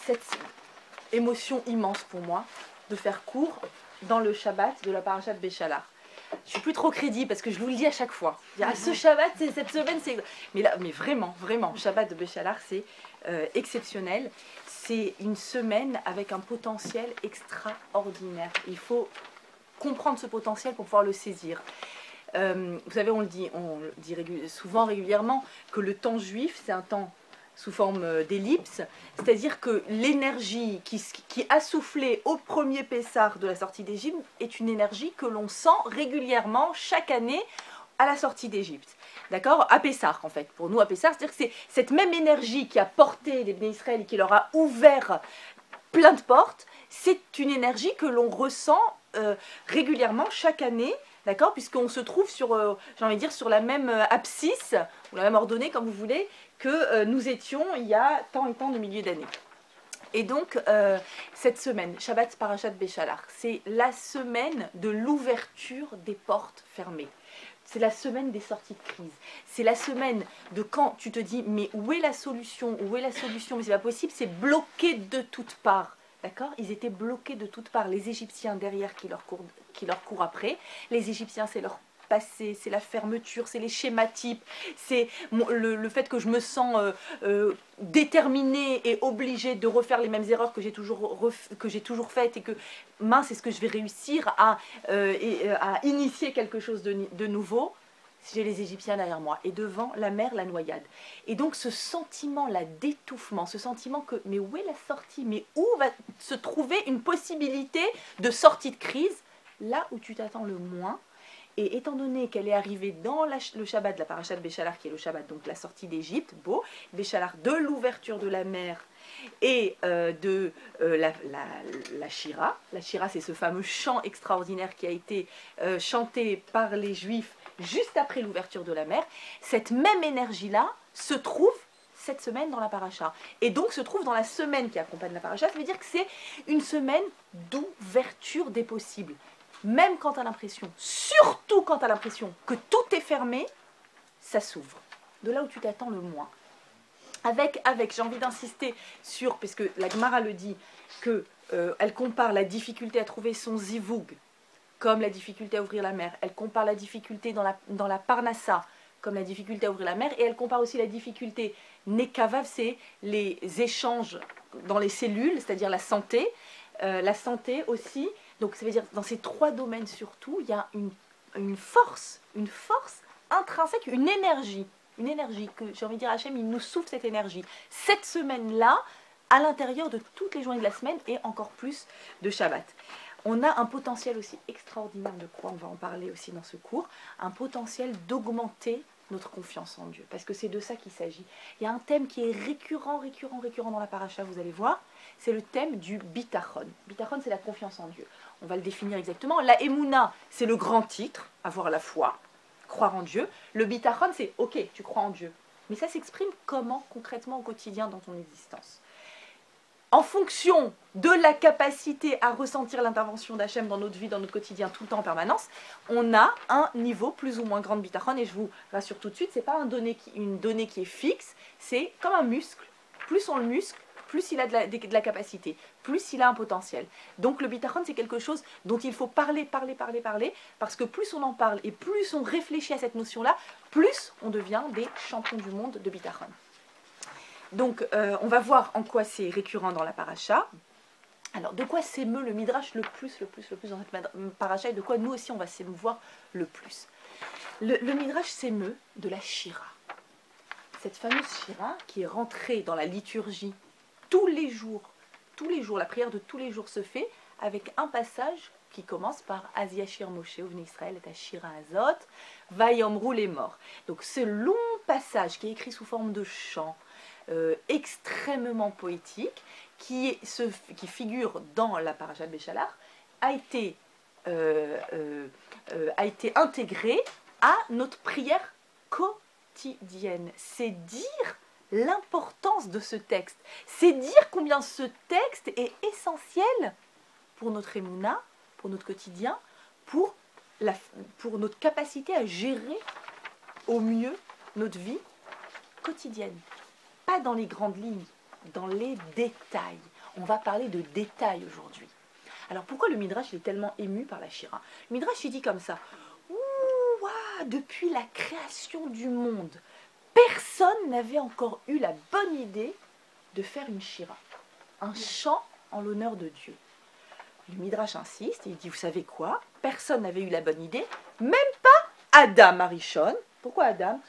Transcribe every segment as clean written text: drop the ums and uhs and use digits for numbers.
cette émotion immense pour moi de faire court dans le Shabbat de la paracha de Béchalar. Je suis plus trop crédible parce que je vous le dis à chaque fois. Ce Shabbat, cette semaine, c'est... Mais vraiment, Shabbat de Béchalar, c'est exceptionnel. C'est une semaine avec un potentiel extraordinaire. Il faut comprendre ce potentiel pour pouvoir le saisir. Vous savez, on le dit souvent régulièrement que le temps juif, c'est un temps sous forme d'ellipse, c'est-à-dire que l'énergie qui a soufflé au premier Pessah de la sortie d'Égypte est une énergie que l'on sent régulièrement chaque année à la sortie d'Égypte. D'accord? À Pessah, en fait. Pour nous, à Pessah, c'est-à-dire que c'est cette même énergie qui a porté les Bnei Israël et qui leur a ouvert plein de portes, c'est une énergie que l'on ressent régulièrement chaque année. D'accord, puisqu'on se trouve sur, j'ai envie de dire, sur la même abscisse, ou la même ordonnée, comme vous voulez, que nous étions il y a tant et tant de milliers d'années. Et donc, cette semaine, Shabbat Parashat Béchalar, c'est la semaine de l'ouverture des portes fermées. C'est la semaine des sorties de crise. C'est la semaine de quand tu te dis, mais où est la solution? Où est la solution? Mais c'est pas possible, c'est bloqué de toutes parts. D'accord? Ils étaient bloqués de toutes parts. Les Égyptiens derrière qui leur courent après. Les Égyptiens, c'est leur passé, c'est la fermeture, c'est les schématypes, c'est le fait que je me sens déterminée et obligée de refaire les mêmes erreurs que j'ai toujours faites et que mince, est-ce que je vais réussir à initier quelque chose de nouveau? J'ai les Égyptiens derrière moi et devant la mer, la noyade. Et donc ce sentiment-là d'étouffement, ce sentiment que mais où est la sortie? Mais où va se trouver une possibilité de sortie de crise? Là où tu t'attends le moins. Et étant donné qu'elle est arrivée dans le Shabbat de la paracha de Béchalar, qui est le Shabbat, donc la sortie d'Égypte, Béchalar de l'ouverture de la mer et de la Shira. La Shira, c'est ce fameux chant extraordinaire qui a été chanté par les Juifs juste après l'ouverture de la mer. Cette même énergie-là se trouve cette semaine dans la paracha. Et donc se trouve dans la semaine qui accompagne la paracha. Ça veut dire que c'est une semaine d'ouverture des possibles. Même quand tu as l'impression, surtout quand tu as l'impression que tout est fermé, ça s'ouvre. De là où tu t'attends le moins. Avec j'ai envie d'insister sur, parce que la Gemara le dit, qu'elle compare la difficulté à trouver son zivug, comme la difficulté à ouvrir la mer. Elle compare la difficulté dans la parnassa, comme la difficulté à ouvrir la mer. Et elle compare aussi la difficulté nekavav, c'est les échanges dans les cellules, c'est-à-dire la santé aussi. Donc ça veut dire dans ces trois domaines surtout, il y a une force intrinsèque, une énergie que j'ai envie de dire Hachem, il nous souffle cette énergie. Cette semaine-là, à l'intérieur de toutes les journées de la semaine et encore plus de Shabbat. On a un potentiel aussi extraordinaire de quoi on va en parler aussi dans ce cours, un potentiel d'augmenter notre confiance en Dieu, parce que c'est de ça qu'il s'agit. Il y a un thème qui est récurrent dans la paracha, vous allez voir, c'est le thème du bitachon. Bitachon, c'est la confiance en Dieu. On va le définir exactement. La Emouna, c'est le grand titre, avoir la foi, croire en Dieu. Le bitachon, c'est ok, tu crois en Dieu. Mais ça s'exprime comment concrètement au quotidien dans ton existence? En fonction de la capacité à ressentir l'intervention d'Hachem dans notre vie, dans notre quotidien, tout le temps en permanence, on a un niveau plus ou moins grand de bitachon. Et je vous rassure tout de suite, ce n'est pas une donnée qui est fixe, c'est comme un muscle. Plus on le muscle, plus il a de la capacité, plus il a un potentiel. Donc le bitachon, c'est quelque chose dont il faut parler, parce que plus on en parle et plus on réfléchit à cette notion-là, plus on devient des champions du monde de bitachon. Donc, on va voir en quoi c'est récurrent dans la paracha. Alors, de quoi s'émeut le midrash le plus dans cette paracha et de quoi nous aussi on va s'émouvoir le plus. Le midrash s'émeut de la Shira. Cette fameuse Shira qui est rentrée dans la liturgie tous les jours, la prière de tous les jours se fait avec un passage qui commence par Az Yashir Moshe Uvnei Israël et Ashira Azot, Vayomru les morts. Donc, ce long passage qui est écrit sous forme de chant, extrêmement poétique qui figure dans la paracha de Béchalar a été intégré à notre prière quotidienne. C'est dire l'importance de ce texte, c'est dire combien ce texte est essentiel pour notre émouna, pour notre quotidien, pour notre capacité à gérer au mieux notre vie quotidienne. Pas dans les grandes lignes, dans les détails. On va parler de détails aujourd'hui. Alors pourquoi le Midrash il est tellement ému par la Shira? Le Midrash il dit comme ça, ouah, depuis la création du monde, personne n'avait encore eu la bonne idée de faire une Shira, un chant en l'honneur de Dieu. Le Midrash insiste et il dit, vous savez quoi? Personne n'avait eu la bonne idée, même pas Adam Arishon. Pourquoi Adam?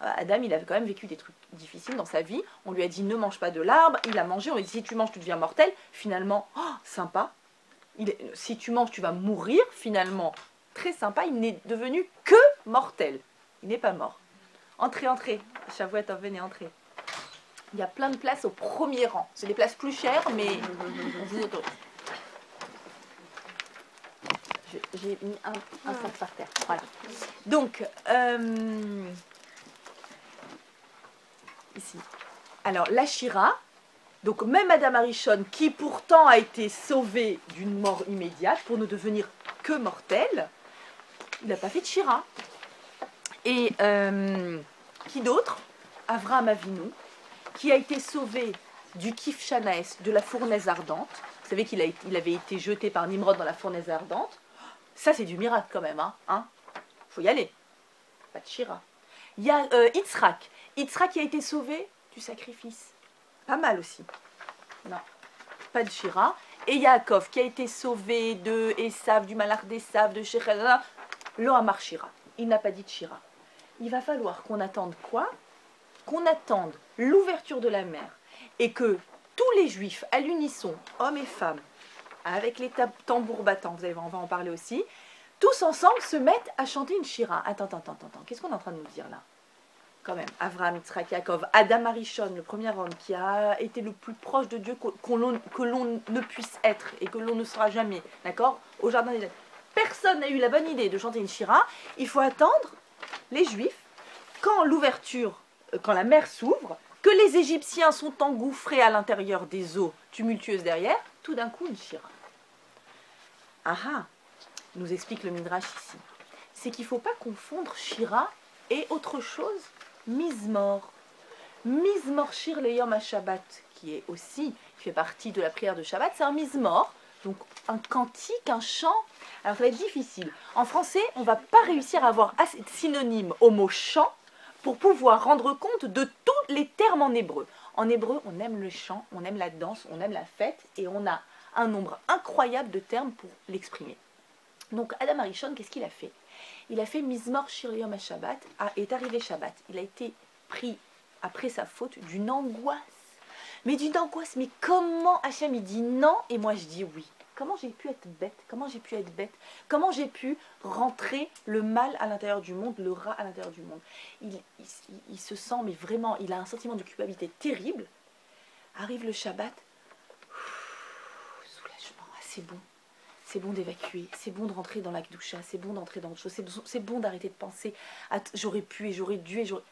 Adam, il avait quand même vécu des trucs difficiles dans sa vie. On lui a dit, ne mange pas de l'arbre. Il a mangé. On lui a dit, si tu manges, tu deviens mortel. Finalement, sympa. Si tu manges, tu vas mourir. Finalement, très sympa. Il n'est devenu que mortel. Il n'est pas mort. Entrez, entrez. Shavuot, venez, entrez. Il y a plein de places au premier rang. C'est des places plus chères, mais on vous autorise. J'ai mis un sac par terre. Voilà. Donc, ici. Alors, la Shira, donc même Adam Arishon, qui pourtant a été sauvé d'une mort immédiate pour ne devenir que mortel, il n'a pas fait de Shira. Et qui d'autre? Avraham Avinu, qui a été sauvé du Kif Shanaes, de la fournaise ardente. Vous savez qu'il avait été jeté par Nimrod dans la fournaise ardente. Ça, c'est du miracle quand même. Faut y aller. Pas de Shira. Il y a Yitzhak. Yitzhak qui a été sauvé du sacrifice. Pas mal aussi. Non, pas de Shira. Et Yaakov qui a été sauvé de Esav, du malach d'Esav, de Shechel. Lo Amar Shira. Il n'a pas dit de Shira. Il va falloir qu'on attende quoi? Qu'on attende l'ouverture de la mer et que tous les juifs à l'unisson, hommes et femmes, avec les tambours battants, vous allez voir, on va en parler aussi, tous ensemble se mettent à chanter une Shira. Attends, qu'est-ce qu'on est en train de nous dire là? Quand même, Avraham, Yitzhak, Yaakov, Adam Arishon, le premier homme qui a été le plus proche de Dieu que l'on ne puisse être et que l'on ne sera jamais, d'accord? Au jardin d'Éden. Personne n'a eu la bonne idée de chanter une Shira. Il faut attendre les Juifs quand l'ouverture, quand la mer s'ouvre, que les Égyptiens sont engouffrés à l'intérieur des eaux tumultueuses derrière, tout d'un coup une Shira. Nous explique le Midrash ici. C'est qu'il ne faut pas confondre Shira et autre chose, Mizmor. Mizmor Shir le Yom HaShabbat, qui fait partie de la prière de Shabbat, c'est un Mizmor, donc un cantique, un chant. Alors ça va être difficile. En français, on ne va pas réussir à avoir assez de synonymes au mot chant pour pouvoir rendre compte de tous les termes en hébreu. En hébreu, on aime le chant, on aime la danse, on aime la fête, et on a un nombre incroyable de termes pour l'exprimer. Donc Adam Arishon, qu'est-ce qu'il a fait? Il a fait Mizmor Shir Yom HaShabbat, est arrivé Shabbat. Il a été pris, après sa faute, d'une angoisse. Mais d'une angoisse, mais comment Hachem il dit non et moi je dis oui? Comment j'ai pu être bête? Comment j'ai pu être bête? Comment j'ai pu rentrer le mal à l'intérieur du monde, le rat à l'intérieur du monde? Il se sent, mais vraiment, il a un sentiment de culpabilité terrible. Arrive le Shabbat, soulagement, c'est bon. C'est bon d'évacuer, c'est bon de rentrer dans la Kedusha, c'est bon d'entrer dans autre chose, c'est bon d'arrêter de penser à j'aurais pu et j'aurais dû et j'aurais...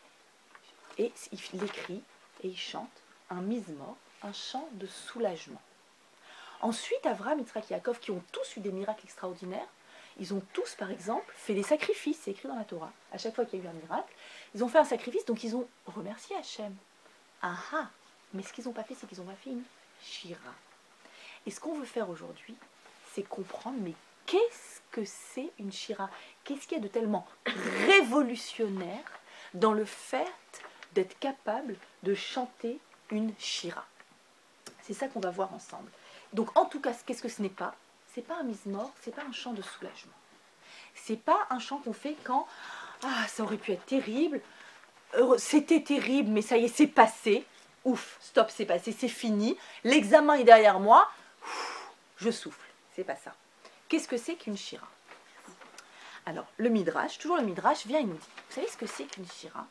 Et il écrit et il chante un mizmor, un chant de soulagement. Ensuite, Avraham, Yitzhak et Yaakov, qui ont tous eu des miracles extraordinaires, ils ont tous, par exemple, fait des sacrifices, c'est écrit dans la Torah. À chaque fois qu'il y a eu un miracle, ils ont fait un sacrifice, donc ils ont remercié Hachem. Mais ce qu'ils n'ont pas fait, c'est qu'ils n'ont pas fait une shira. Et ce qu'on veut faire aujourd'hui, c'est comprendre, mais qu'est-ce que c'est une shira? Qu'est-ce qu'il y a de tellement révolutionnaire dans le fait d'être capable de chanter une shira? C'est ça qu'on va voir ensemble. Donc en tout cas, qu'est-ce que ce n'est pas? C'est pas un mizmor, c'est pas un chant de soulagement. C'est pas un chant qu'on fait quand ça aurait pu être terrible, c'était terrible, mais ça y est, c'est passé. Ouf, stop, c'est passé, c'est fini. L'examen est derrière moi. Je souffle. C'est pas ça. Qu'est-ce que c'est qu'une shira? Alors, le Midrash, toujours le Midrash, vient et nous dit, vous savez ce que c'est qu'une shira?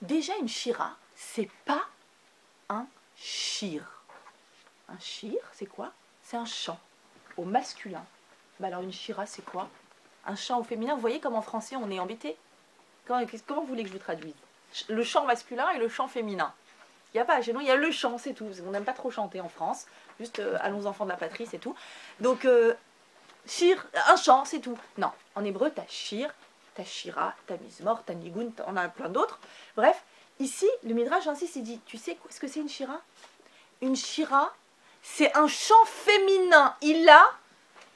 Déjà, une shira, c'est pas un shir. Un shir, c'est quoi? C'est un chant au masculin. Alors, une shira, c'est quoi? Un chant au féminin. Vous voyez comme en français, on est embêté. Comment vous voulez que je vous traduise? Le chant masculin et le chant féminin. Il n'y a pas, chez nous, il y a le chant, c'est tout. On n'aime pas trop chanter en France. Juste, allons enfants de la patrie, c'est tout. Donc, shir, un chant, c'est tout. Non, en hébreu, t'as shir, t'as shira, t'as mizmor, t'as nigun, on a plein d'autres. Bref, ici, le Midrash insiste, il dit, tu sais ce que c'est une shira? Une shira, c'est un chant féminin. Il a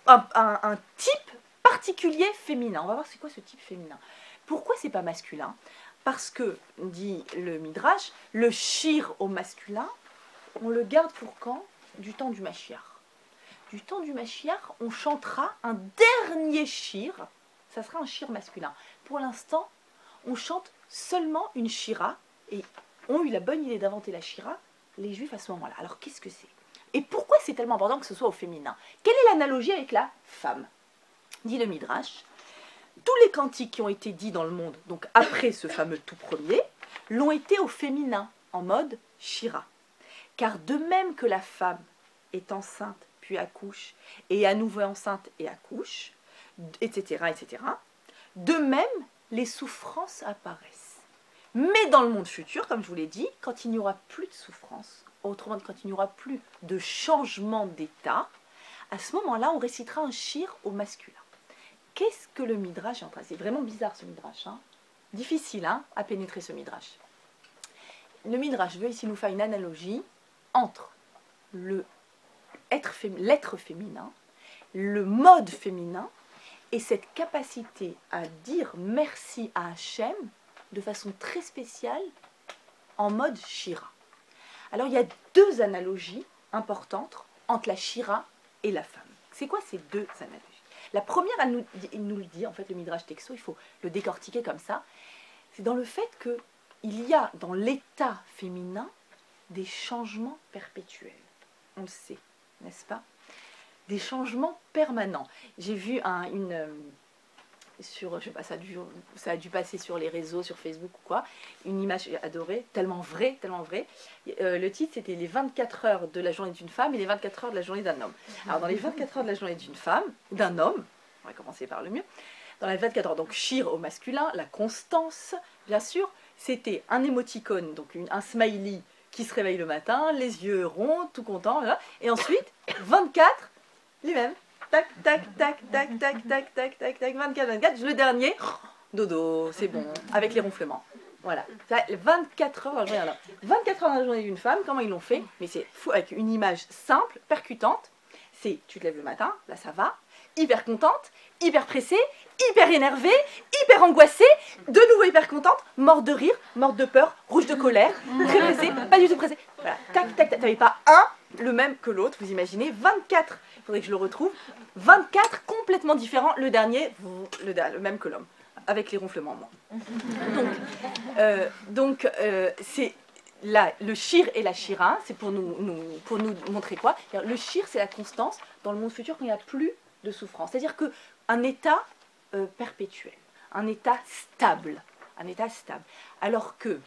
un type particulier féminin. On va voir c'est quoi ce type féminin. Pourquoi c'est pas masculin? Parce que, dit le Midrash, le shir au masculin, on le garde pour quand? Du temps du Mashiach. Du temps du Mashiach, on chantera un dernier shir, ça sera un shir masculin. Pour l'instant, on chante seulement une shira, et ont eu la bonne idée d'inventer la shira, les juifs à ce moment-là. Alors qu'est-ce que c'est? Et pourquoi c'est tellement important que ce soit au féminin? Quelle est l'analogie avec la femme? Dit le Midrash, tous les cantiques qui ont été dits dans le monde, donc après ce fameux tout premier, l'ont été au féminin, en mode shira. Car de même que la femme est enceinte, puis accouche, et à nouveau enceinte et accouche, etc., etc., de même, les souffrances apparaissent. Mais dans le monde futur, comme je vous l'ai dit, quand il n'y aura plus de souffrance, autrement dit, quand il n'y aura plus de changement d'état, à ce moment-là, on récitera un shir au masculin. Qu'est-ce que le Midrash est en train de... C'est vraiment bizarre ce Midrash, hein? Difficile hein, à pénétrer ce Midrash. Le Midrash veut ici nous faire une analogie entre l'être féminin, le mode féminin, et cette capacité à dire merci à Hachem de façon très spéciale en mode shira. Alors il y a deux analogies importantes entre la shira et la femme. C'est quoi ces deux analogies? La première, il nous le dit, en fait, le Midrash Texo, il faut le décortiquer comme ça, c'est dans le fait qu'il y a dans l'état féminin des changements perpétuels. On le sait, n'est-ce pas? Des changements permanents. J'ai vu sur, je sais pas, ça a dû passer sur les réseaux, sur Facebook ou quoi, une image adorée, tellement vraie, tellement vraie. Le titre, c'était les 24 heures de la journée d'une femme et les 24 heures de la journée d'un homme. Alors, dans les 24 heures de la journée d'une femme, d'un homme, on va commencer par le mieux, dans les 24 heures, donc shir au masculin, la constance, bien sûr, c'était un émoticône, donc un smiley qui se réveille le matin, les yeux ronds, tout content, là, et ensuite, 24, les mêmes. Tac, tac, tac, tac, tac, tac, tac, tac, tac, 24, 24. Le dernier, dodo, c'est bon, avec les ronflements. Voilà. 24 heures dans la journée. Alors, 24 heures dans la journée d'une femme, comment ils l'ont fait? Mais c'est fou, avec une image simple, percutante. C'est, tu te lèves le matin, là ça va, hyper contente, hyper pressée, hyper énervée, hyper angoissée, de nouveau hyper contente, morte de rire, morte de peur, rouge de colère, très pressée, pas du tout pressée. Voilà, tac, tac, tac. T'avais pas un le même que l'autre, vous imaginez, 24. Il faudrait que je le retrouve. 24 complètement différents. Le dernier, le même que l'homme, avec les ronflements moins. C'est là, le shir et la shira, c'est pour nous montrer quoi? Le shir, c'est la constance dans le monde futur quand il n'y a plus de souffrance. C'est-à-dire qu'un état perpétuel, un état stable. Alors que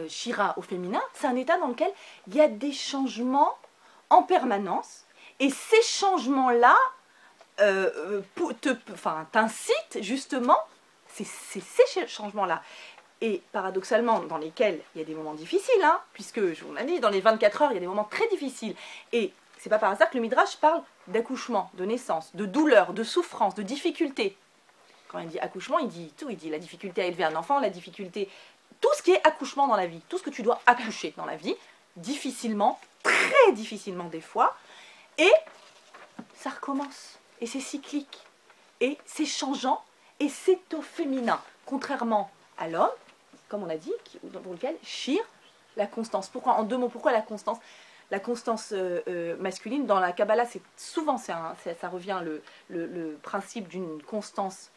shira au féminin, c'est un état dans lequel il y a des changements en permanence. Et ces changements-là t'incitent justement, c'est ces changements-là. Et paradoxalement, dans lesquels il y a des moments difficiles, hein, puisque, je vous l'ai dit, dans les 24 heures, il y a des moments très difficiles. Et c'est pas par hasard que le Midrash parle d'accouchement, de naissance, de douleur, de souffrance, de difficulté. Quand il dit accouchement, il dit tout. Il dit la difficulté à élever un enfant, la difficulté... Tout ce qui est accouchement dans la vie, tout ce que tu dois accoucher dans la vie, difficilement, très difficilement des fois, et ça recommence. Et c'est cyclique. Et c'est changeant. Et c'est au féminin. Contrairement à l'homme, comme on a dit, pour lequel shir, la constance. Pourquoi, en deux mots, pourquoi la constance? La constance masculine, dans la Kabbalah, c'est souvent, ça revient le principe d'une constance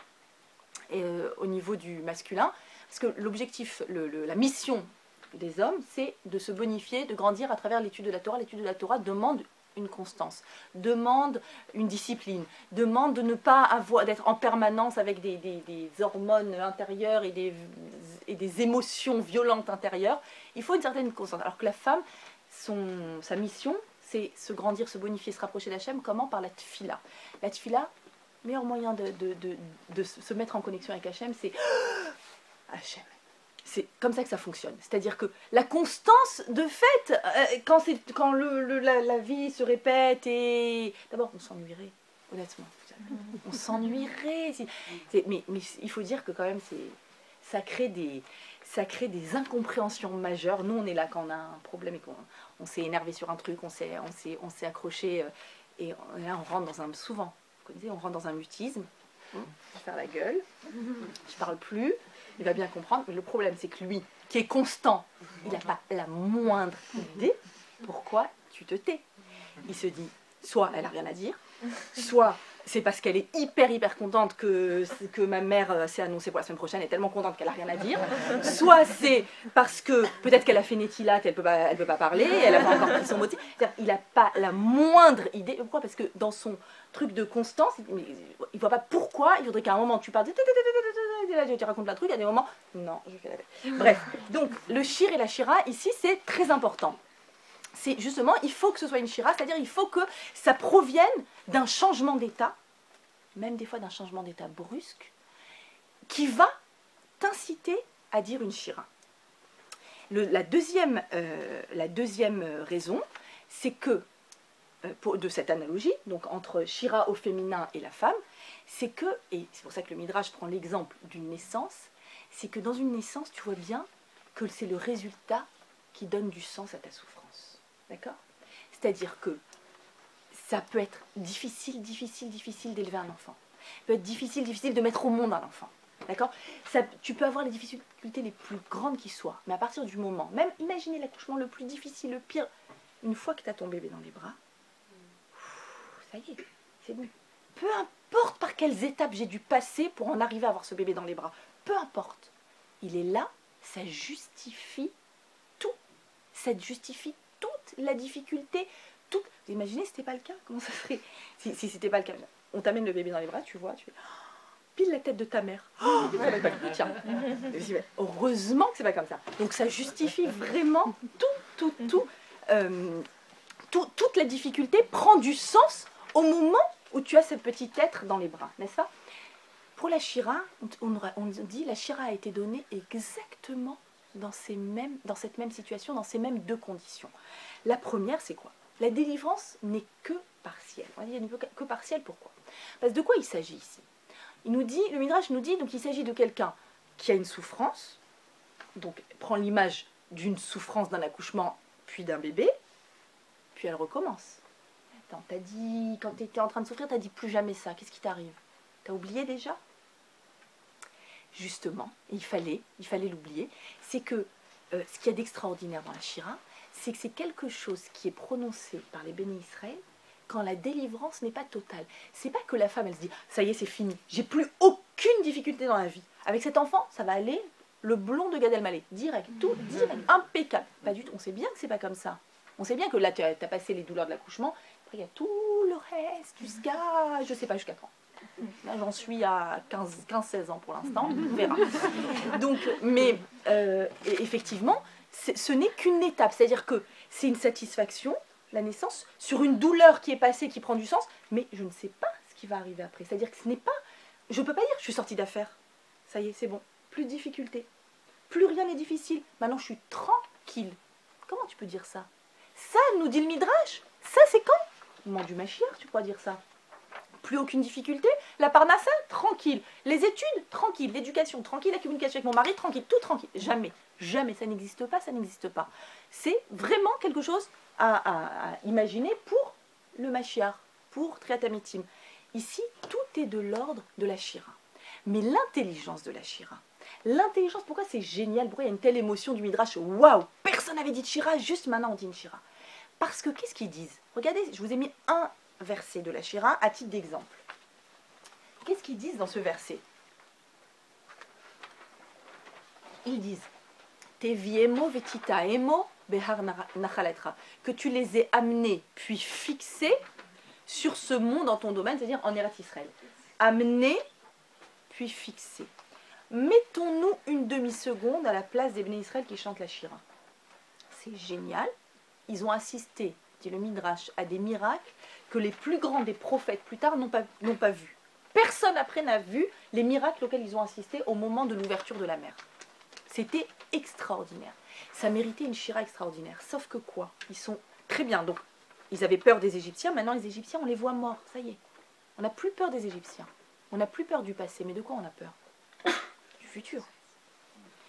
au niveau du masculin. Parce que l'objectif, la mission des hommes, c'est de se bonifier, de grandir à travers l'étude de la Torah. L'étude de la Torah demande une constance, demande une discipline, demande de ne pas d'être en permanence avec des hormones intérieures et des émotions violentes intérieures. Il faut une certaine constance. Alors que la femme, sa mission, c'est se grandir, se bonifier, se rapprocher d'Hachem. Comment? Par la tfila. La tfila, le meilleur moyen de se mettre en connexion avec Hachem, c'est Hachem. C'est comme ça que ça fonctionne. C'est-à-dire que la constance, de fait, quand la vie se répète, et d'abord on s'ennuierait, honnêtement. On s'ennuierait. Mais il faut dire que quand même, ça crée ça crée des incompréhensions majeures. Nous, on est là quand on a un problème et qu'on s'est énervé sur un truc, on s'est accroché, et là, on rentre dans un... Souvent, vous connaissez, on rentre dans un mutisme. Je vais faire la gueule, je parle plus, il va bien comprendre. Mais le problème, c'est que lui, qui est constant, il n'a pas la moindre idée pourquoi tu te tais. Il se dit, soit elle n'a rien à dire, soit c'est parce qu'elle est hyper contente que ma mère s'est annoncée pour la semaine prochaine, elle est tellement contente qu'elle n'a rien à dire, soit c'est parce que peut-être qu'elle a fait Netila, qu'elle ne peut pas parler, elle n'a pas encore pris son motif. Il n'a pas la moindre idée. Pourquoi? Parce que dans son truc de constance, il ne voit pas pourquoi. Il faudrait qu'à un moment tu parles, tu racontes un truc, à des moments, non, je fais la tête. Bref, donc le shir et la shira, ici, c'est très important. C'est justement, il faut que ce soit une shira, c'est-à-dire il faut que ça provienne d'un changement d'état, même des fois d'un changement d'état brusque, qui va t'inciter à dire une shira. La deuxième raison, c'est que, de cette analogie, donc entre shira au féminin et la femme, c'est que, et c'est pour ça que le Midrash prend l'exemple d'une naissance, c'est que dans une naissance, tu vois bien que c'est le résultat qui donne du sens à ta souffrance. D'accord? C'est-à-dire que ça peut être difficile d'élever un enfant. Ça peut être difficile de mettre au monde un enfant. D'accord? Tu peux avoir les difficultés les plus grandes qui soient, mais à partir du moment, même imaginez l'accouchement le plus difficile, le pire, une fois que tu as ton bébé dans les bras, ça y est, c'est bon. Peu importe par quelles étapes j'ai dû passer pour en arriver à avoir ce bébé dans les bras, peu importe. Il est là, ça justifie tout. Ça justifie toute la difficulté, tout. Vous imaginez si c'était pas le cas, comment ça serait si c'était pas le cas? On t'amène le bébé dans les bras, tu vois, tu fais pile la tête de ta mère. Tiens. Heureusement que c'est pas comme ça. Donc ça justifie vraiment toute la difficulté prend du sens au moment où tu as ce petit être dans les bras, n'est-ce pas? Pour la shira, on dit la shira a été donnée exactement dans cette même situation, dans ces mêmes deux conditions. La première, c'est quoi? La délivrance n'est que partielle. On dit que partielle, pourquoi? Parce que de quoi il s'agit ici? Le Midrash nous dit, donc il s'agit de quelqu'un qui a une souffrance, donc prend l'image d'une souffrance d'un accouchement, puis d'un bébé, puis elle recommence. Attends, t'as dit, quand tu étais en train de souffrir, t'as dit plus jamais ça, qu'est-ce qui t'arrive? T'as oublié déjà? Justement, il fallait l'oublier, c'est que ce qu'il y a d'extraordinaire dans la shira, c'est que c'est quelque chose qui est prononcé par les bénis Israël quand la délivrance n'est pas totale. C'est pas que la femme, elle se dit, ça y est, c'est fini, j'ai plus aucune difficulté dans la vie. Avec cet enfant, ça va aller, le blond de Gad Elmaleh, direct, tout, direct, impeccable. Pas du tout, on sait bien que c'est pas comme ça. On sait bien que là, tu as passé les douleurs de l'accouchement, après il y a tout le reste, je sais pas jusqu'à quand. Là, j'en suis à 15-16 ans pour l'instant, on verra. Donc, mais effectivement, ce n'est qu'une étape, c'est-à-dire que c'est une satisfaction, la naissance, sur une douleur qui est passée, qui prend du sens, mais je ne sais pas ce qui va arriver après. C'est-à-dire que ce n'est pas... Je ne peux pas dire, je suis sortie d'affaire. Ça y est, c'est bon. Plus de difficulté. Plus rien n'est difficile. Maintenant, je suis tranquille. Comment tu peux dire ça? Ça, nous dit le Midrash. Ça, c'est quand? Au moment du Mashiach, tu pourras dire ça. Plus aucune difficulté. La parnassa, tranquille. Les études, tranquille. L'éducation, tranquille. La communication avec mon mari, tranquille. Tout tranquille. Jamais. Jamais. Ça n'existe pas, ça n'existe pas. C'est vraiment quelque chose à imaginer pour le Mashiach, pour Triatamitim. Ici, tout est de l'ordre de la Shira. Mais l'intelligence de la Shira, l'intelligence, pourquoi c'est génial, pourquoi il y a une telle émotion du Midrash, waouh, personne n'avait dit de Shira, juste maintenant on dit une Shira. Parce que qu'est-ce qu'ils disent? Regardez, je vous ai mis un verset de la Shira à titre d'exemple. Qu'est-ce qu'ils disent dans ce verset? Ils disent Teviemo vetita emo behar nachaletra, que tu les aies amenés puis fixés sur ce mont dans ton domaine, c'est-à-dire en Eretz Israël. Amenés puis fixés. Mettons-nous une demi-seconde à la place des Bnei Israël qui chantent la Shira. C'est génial. Ils ont assisté, dit le Midrash, à des miracles que les plus grands des prophètes plus tard n'ont pas vus. Personne après n'a vu les miracles auxquels ils ont assisté au moment de l'ouverture de la mer. C'était extraordinaire. Ça méritait une Shira extraordinaire. Sauf que quoi? Ils sont très bien. Donc, ils avaient peur des Égyptiens. Maintenant, les Égyptiens, on les voit morts. Ça y est. On n'a plus peur des Égyptiens. On n'a plus peur du passé. Mais de quoi on a peur? Du futur.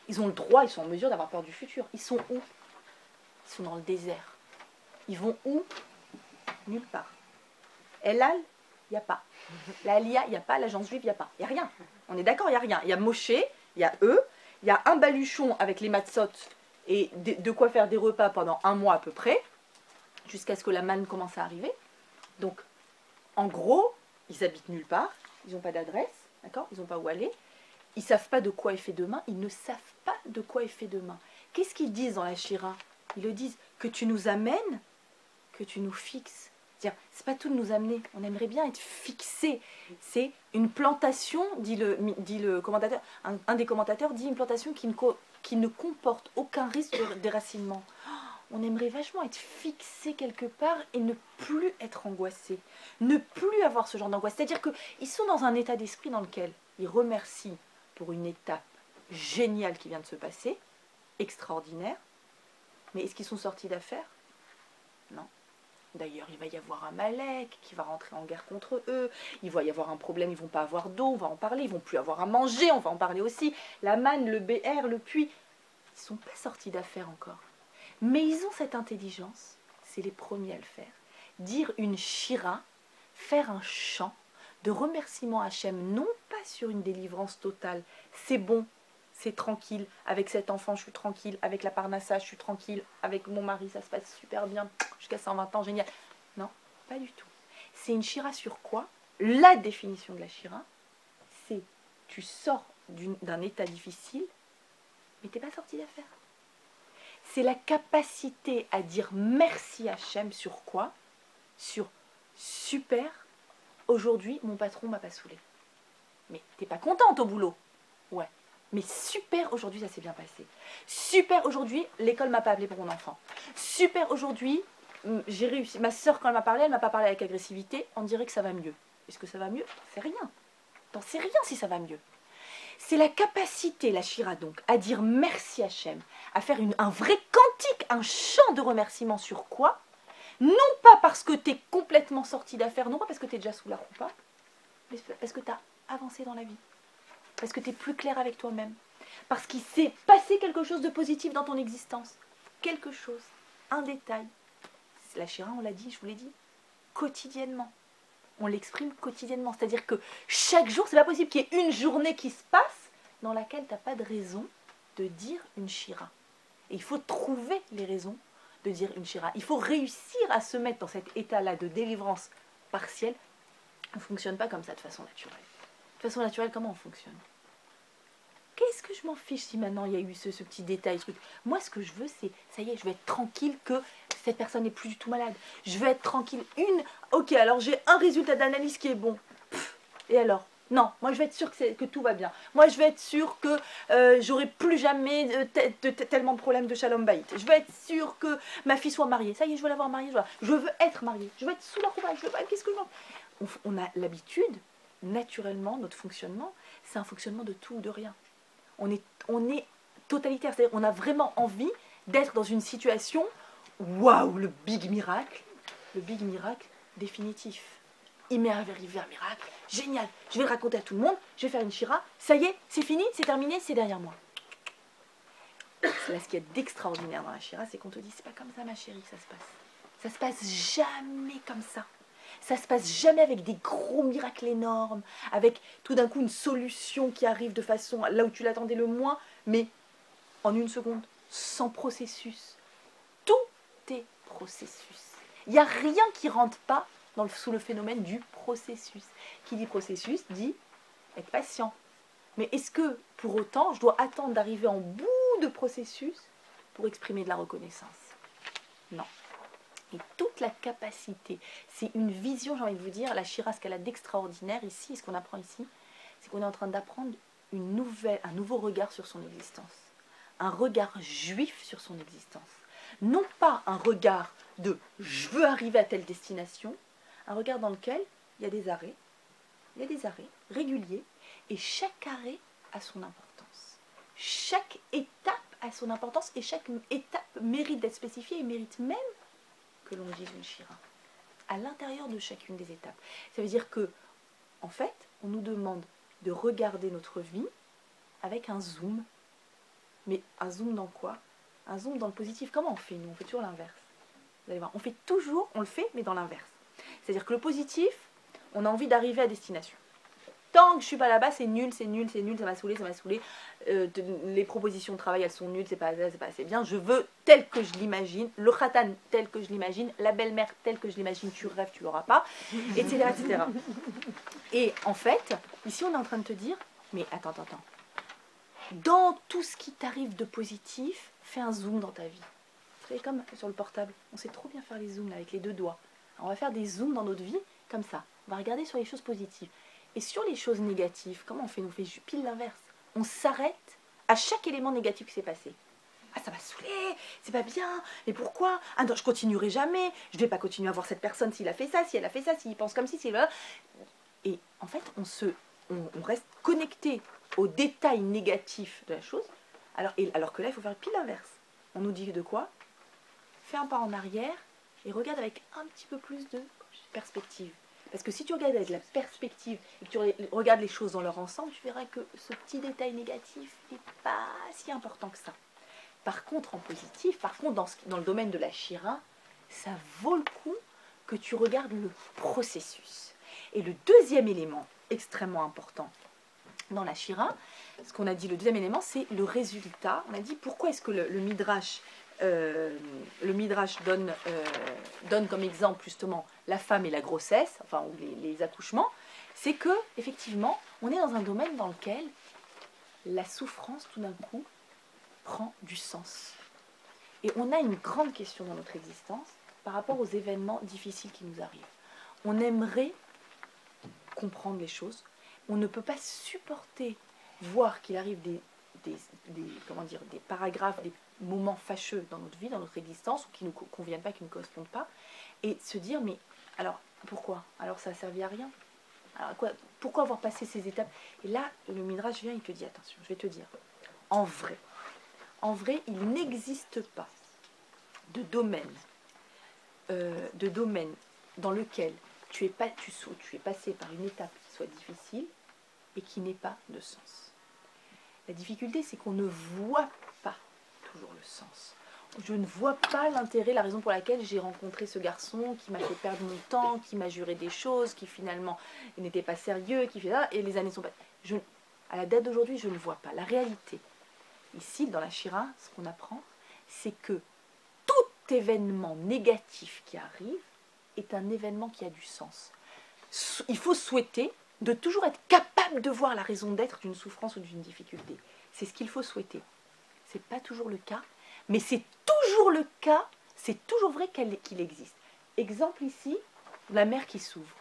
Ils ont le droit, ils sont en mesure d'avoir peur du futur. Ils sont où? Ils sont dans le désert. Ils vont où? Nulle part. Elal, il n'y a pas. La Aliyah, il n'y a pas. L'agence juive, il n'y a pas. Il n'y a rien. On est d'accord, il n'y a rien. Il y a Moshe, il y a eux, il y a un baluchon avec les matzot et de quoi faire des repas pendant 1 mois à peu près, jusqu'à ce que la manne commence à arriver. Donc, en gros, ils habitent nulle part, ils n'ont pas d'adresse, d'accord? Ils n'ont pas où aller, ils ne savent pas de quoi est fait demain, ils ne savent pas de quoi est fait demain. Qu'est-ce qu'ils disent dans la Shira? Ils le disent, que tu nous amènes, que tu nous fixes. C'est-à-dire, c'est pas tout de nous amener, on aimerait bien être fixé. C'est une plantation, dit le commentateur, un des commentateurs dit une plantation qui ne comporte aucun risque de déracinement. On aimerait vachement être fixé quelque part et ne plus être angoissé, ne plus avoir ce genre d'angoisse. C'est-à-dire qu'ils sont dans un état d'esprit dans lequel ils remercient pour une étape géniale qui vient de se passer, extraordinaire, mais est-ce qu'ils sont sortis d'affaire? Non. D'ailleurs, il va y avoir un Malek qui va rentrer en guerre contre eux, il va y avoir un problème, ils ne vont pas avoir d'eau, on va en parler, ils ne vont plus avoir à manger, on va en parler aussi. La manne, le BR, le puits, ils ne sont pas sortis d'affaire encore. Mais ils ont cette intelligence, c'est les premiers à le faire. Dire une shira, faire un chant de remerciement à Hachem, non pas sur une délivrance totale, c'est bon, c'est tranquille, avec cet enfant je suis tranquille, avec la parnassa je suis tranquille, avec mon mari ça se passe super bien, jusqu'à 120 ans, génial. Non, pas du tout. C'est une shira sur quoi? La définition de la shira, c'est tu sors d'un état difficile, mais tu n'es pas sorti d'affaire. C'est la capacité à dire merci à Hachem sur quoi? Sur super, aujourd'hui mon patron m'a pas saoulé. Mais t'es pas contente au boulot? Ouais. Mais super, aujourd'hui ça s'est bien passé. Super, aujourd'hui l'école m'a pas appelé pour mon enfant. Super, aujourd'hui j'ai réussi. Ma soeur quand elle m'a parlé, elle m'a pas parlé avec agressivité, on dirait que ça va mieux. Est-ce que ça va mieux? T'en sais rien. T'en sais rien si ça va mieux. C'est la capacité, la shira donc, à dire merci à Hachem, à faire un vrai cantique, un chant de remerciement sur quoi? Non pas parce que tu es complètement sorti d'affaire, non pas parce que tu es déjà sous la roupa, mais parce que tu as avancé dans la vie, parce que tu es plus clair avec toi-même, parce qu'il s'est passé quelque chose de positif dans ton existence, quelque chose, un détail. La shira, on l'a dit, je vous l'ai dit, quotidiennement. On l'exprime quotidiennement. C'est-à-dire que chaque jour, c'est pas possible qu'il y ait une journée qui se passe dans laquelle tu n'as pas de raison de dire une shira. Et il faut trouver les raisons de dire une shira. Il faut réussir à se mettre dans cet état-là de délivrance partielle. On ne fonctionne pas comme ça de façon naturelle. De façon naturelle, comment on fonctionne? Qu'est-ce que je m'en fiche si maintenant il y a eu ce petit détail, truc. Moi, ce que je veux, c'est, ça y est, je vais être tranquille que cette personne n'est plus du tout malade. Je veux être tranquille. Ok, alors j'ai un résultat d'analyse qui est bon. Et alors? Non, moi je vais être sûre que tout va bien. Moi je vais être sûre que j'aurai plus jamais tellement de problèmes de shalom bayit. Je veux être sûre que ma fille soit mariée. Ça y est, je veux l'avoir mariée. Je veux être mariée. Je veux être sous la roupa. Je veux pas. Qu'est-ce que je veux? On a l'habitude, naturellement, notre fonctionnement, c'est un fonctionnement de tout ou de rien. On est totalitaire, c'est-à-dire on a vraiment envie d'être dans une situation, waouh, le big miracle définitif. Il m'est arrivé un miracle, génial, je vais le raconter à tout le monde, je vais faire une shira, ça y est, c'est fini, c'est terminé, c'est derrière moi. Là, ce qu'il y a d'extraordinaire dans la shira, c'est qu'on te dit, c'est pas comme ça ma chérie que ça se passe. Ça se passe jamais comme ça. Ça se passe jamais avec des gros miracles énormes, avec tout d'un coup une solution qui arrive de façon là où tu l'attendais le moins, mais en une seconde, sans processus. Tout est processus. Il n'y a rien qui rentre pas sous le phénomène du processus. Qui dit processus dit être patient. Mais est-ce que pour autant je dois attendre d'arriver en bout de processus pour exprimer de la reconnaissance? Non. Et toute la capacité, c'est une vision, j'ai envie de vous dire, la shira, ce qu'elle a d'extraordinaire ici, et ce qu'on apprend ici, c'est qu'on est en train d'apprendre un nouveau regard sur son existence. Un regard juif sur son existence. Non pas un regard de « je veux arriver à telle destination », un regard dans lequel il y a des arrêts réguliers, et chaque arrêt a son importance. Chaque étape a son importance, et chaque étape mérite d'être spécifiée, et mérite même que l'on dise une shira, à l'intérieur de chacune des étapes. Ça veut dire que, en fait, on nous demande de regarder notre vie avec un zoom. Mais un zoom dans quoi? Un zoom dans le positif. Comment on fait, nous? On fait toujours l'inverse. Vous allez voir, on fait toujours, on le fait, mais dans l'inverse. C'est-à-dire que le positif, on a envie d'arriver à destination. Tant que je suis pas là-bas, c'est nul, c'est nul, c'est nul, ça m'a saoulé, ça m'a saoulé. Les propositions de travail, elles sont nulles, c'est pas assez bien. Je veux tel que je l'imagine, le khatan tel que je l'imagine, la belle-mère telle que je l'imagine, tu rêves, tu l'auras pas, etc., etc. Et en fait, ici on est en train de te dire, mais attends. Dans tout ce qui t'arrive de positif, fais un zoom dans ta vie. Vous savez, comme sur le portable, on sait trop bien faire les zooms là, avec les deux doigts. Alors, on va faire des zooms dans notre vie, comme ça. On va regarder sur les choses positives. Et sur les choses négatives, comment on fait? On fait pile l'inverse. On s'arrête à chaque élément négatif qui s'est passé. Ah, ça m'a saoulé, c'est pas bien, mais pourquoi? Ah non, je continuerai jamais, je vais pas continuer à voir cette personne s'il a fait ça, si elle a fait ça, s'il pense comme si, s'il... Et en fait, on reste connecté aux détails négatifs de la chose, alors que là, il faut faire pile l'inverse. On nous dit de quoi? Fais un pas en arrière et regarde avec un petit peu plus de perspective. Parce que si tu regardes avec la perspective et que tu regardes les choses dans leur ensemble, tu verras que ce petit détail négatif n'est pas si important que ça. Par contre, en positif, dans le domaine de la Shira, ça vaut le coup que tu regardes le processus. Et le deuxième élément extrêmement important dans la Shira, ce qu'on a dit, le deuxième élément, c'est le résultat. On a dit pourquoi est-ce que le Midrash donne comme exemple justement la femme et la grossesse, enfin ou les accouchements, c'est que effectivement on est dans un domaine dans lequel la souffrance tout d'un coup prend du sens. Et on a une grande question dans notre existence par rapport aux événements difficiles qui nous arrivent. On aimerait comprendre les choses, on ne peut pas supporter voir qu'il arrive des paragraphes, des moments fâcheux dans notre vie, dans notre existence, ou qui ne nous conviennent pas, qui ne nous correspondent pas, et se dire, mais alors, pourquoi? Alors ça a servi à rien. Alors pourquoi avoir passé ces étapes? Et là, le Midrash vient, il te dit, attention, je vais te dire, en vrai, il n'existe pas de domaine dans lequel tu es passé par une étape qui soit difficile et qui n'ait pas de sens. La difficulté, c'est qu'on ne voit pas toujours le sens. Je ne vois pas l'intérêt, la raison pour laquelle j'ai rencontré ce garçon qui m'a fait perdre mon temps, qui m'a juré des choses, qui finalement n'était pas sérieux, qui fait ça, et les années sont passées. À la date d'aujourd'hui, je ne vois pas. La réalité, ici, dans la Shira, ce qu'on apprend, c'est que tout événement négatif qui arrive est un événement qui a du sens. Il faut souhaiter de toujours être capable de voir la raison d'être d'une souffrance ou d'une difficulté. C'est ce qu'il faut souhaiter. Ce n'est pas toujours le cas, mais c'est toujours le cas, c'est toujours vrai qu'il existe. Exemple ici, la mère qui s'ouvre.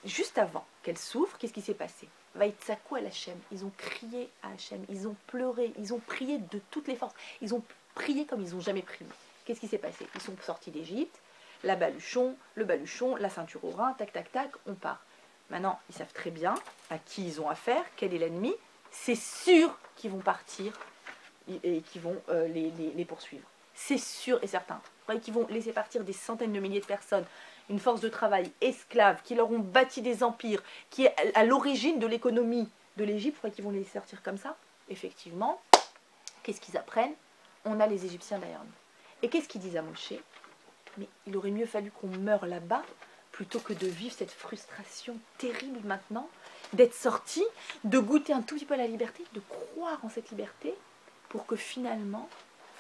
Juste avant qu'elle s'ouvre, qu'est-ce qui s'est passé? Vaïtsakou el Hachem, ils ont crié à Hachem, ils ont pleuré, ils ont prié de toutes les forces, ils ont prié comme ils n'ont jamais prié. Qu'est-ce qui s'est passé? Ils sont sortis d'Égypte, le baluchon, la ceinture au rein, tac, tac, tac, on part. Maintenant, ils savent très bien à qui ils ont affaire, quel est l'ennemi. C'est sûr qu'ils vont partir et qu'ils vont les poursuivre. C'est sûr et certain. Qu'ils vont laisser partir des centaines de milliers de personnes, une force de travail esclave, qui leur ont bâti des empires, qui est à l'origine de l'économie de l'Égypte. Pourquoi qu'ils vont les laisser sortir comme ça? Effectivement, qu'est-ce qu'ils apprennent? On a les Égyptiens derrière nous. Et qu'est-ce qu'ils disent à Moshe? Mais il aurait mieux fallu qu'on meure là-bas plutôt que de vivre cette frustration terrible maintenant, d'être sorti, de goûter un tout petit peu à la liberté, de croire en cette liberté, pour que finalement,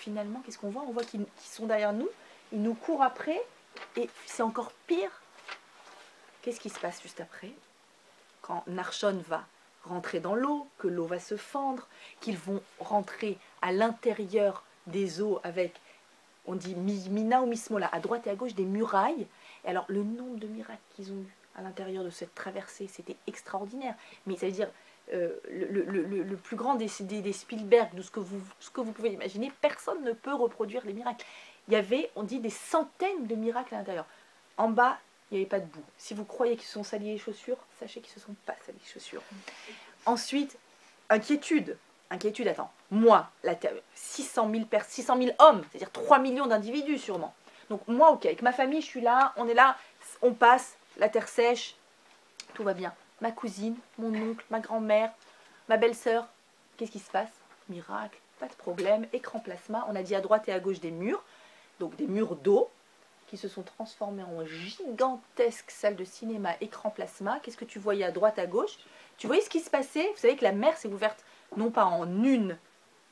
qu'est-ce qu'on voit? On voit qu'ils sont derrière nous, ils nous courent après, et c'est encore pire. Qu'est-ce qui se passe juste après? Quand Narshon va rentrer dans l'eau, que l'eau va se fendre, qu'ils vont rentrer à l'intérieur des eaux avec, on dit Mina ou Mismola, à droite et à gauche des murailles. Et alors le nombre de miracles qu'ils ont eu à l'intérieur de cette traversée, c'était extraordinaire. Mais ça veut dire le plus grand des Spielberg, de ce que vous pouvez imaginer, personne ne peut reproduire les miracles. Il y avait, on dit, des centaines de miracles à l'intérieur. En bas, il n'y avait pas de boue. Si vous croyez qu'ils se sont salis les chaussures, sachez qu'ils ne se sont pas salis les chaussures. Ensuite, inquiétude, attends. Moi, 600 000 hommes, c'est-à-dire 3 millions d'individus sûrement. Donc moi, ok, avec ma famille, je suis là, on est là, on passe, la terre sèche, tout va bien. Ma cousine, mon oncle, ma grand-mère, ma belle-sœur, qu'est-ce qui se passe? Miracle. pas de problème, écran plasma, on a dit à droite et à gauche des murs, donc des murs d'eau, qui se sont transformés en gigantesque salle de cinéma, écran plasma. Qu'est-ce que tu voyais à droite, à gauche? Tu voyais ce qui se passait? Vous savez que la mer s'est ouverte, non pas en une,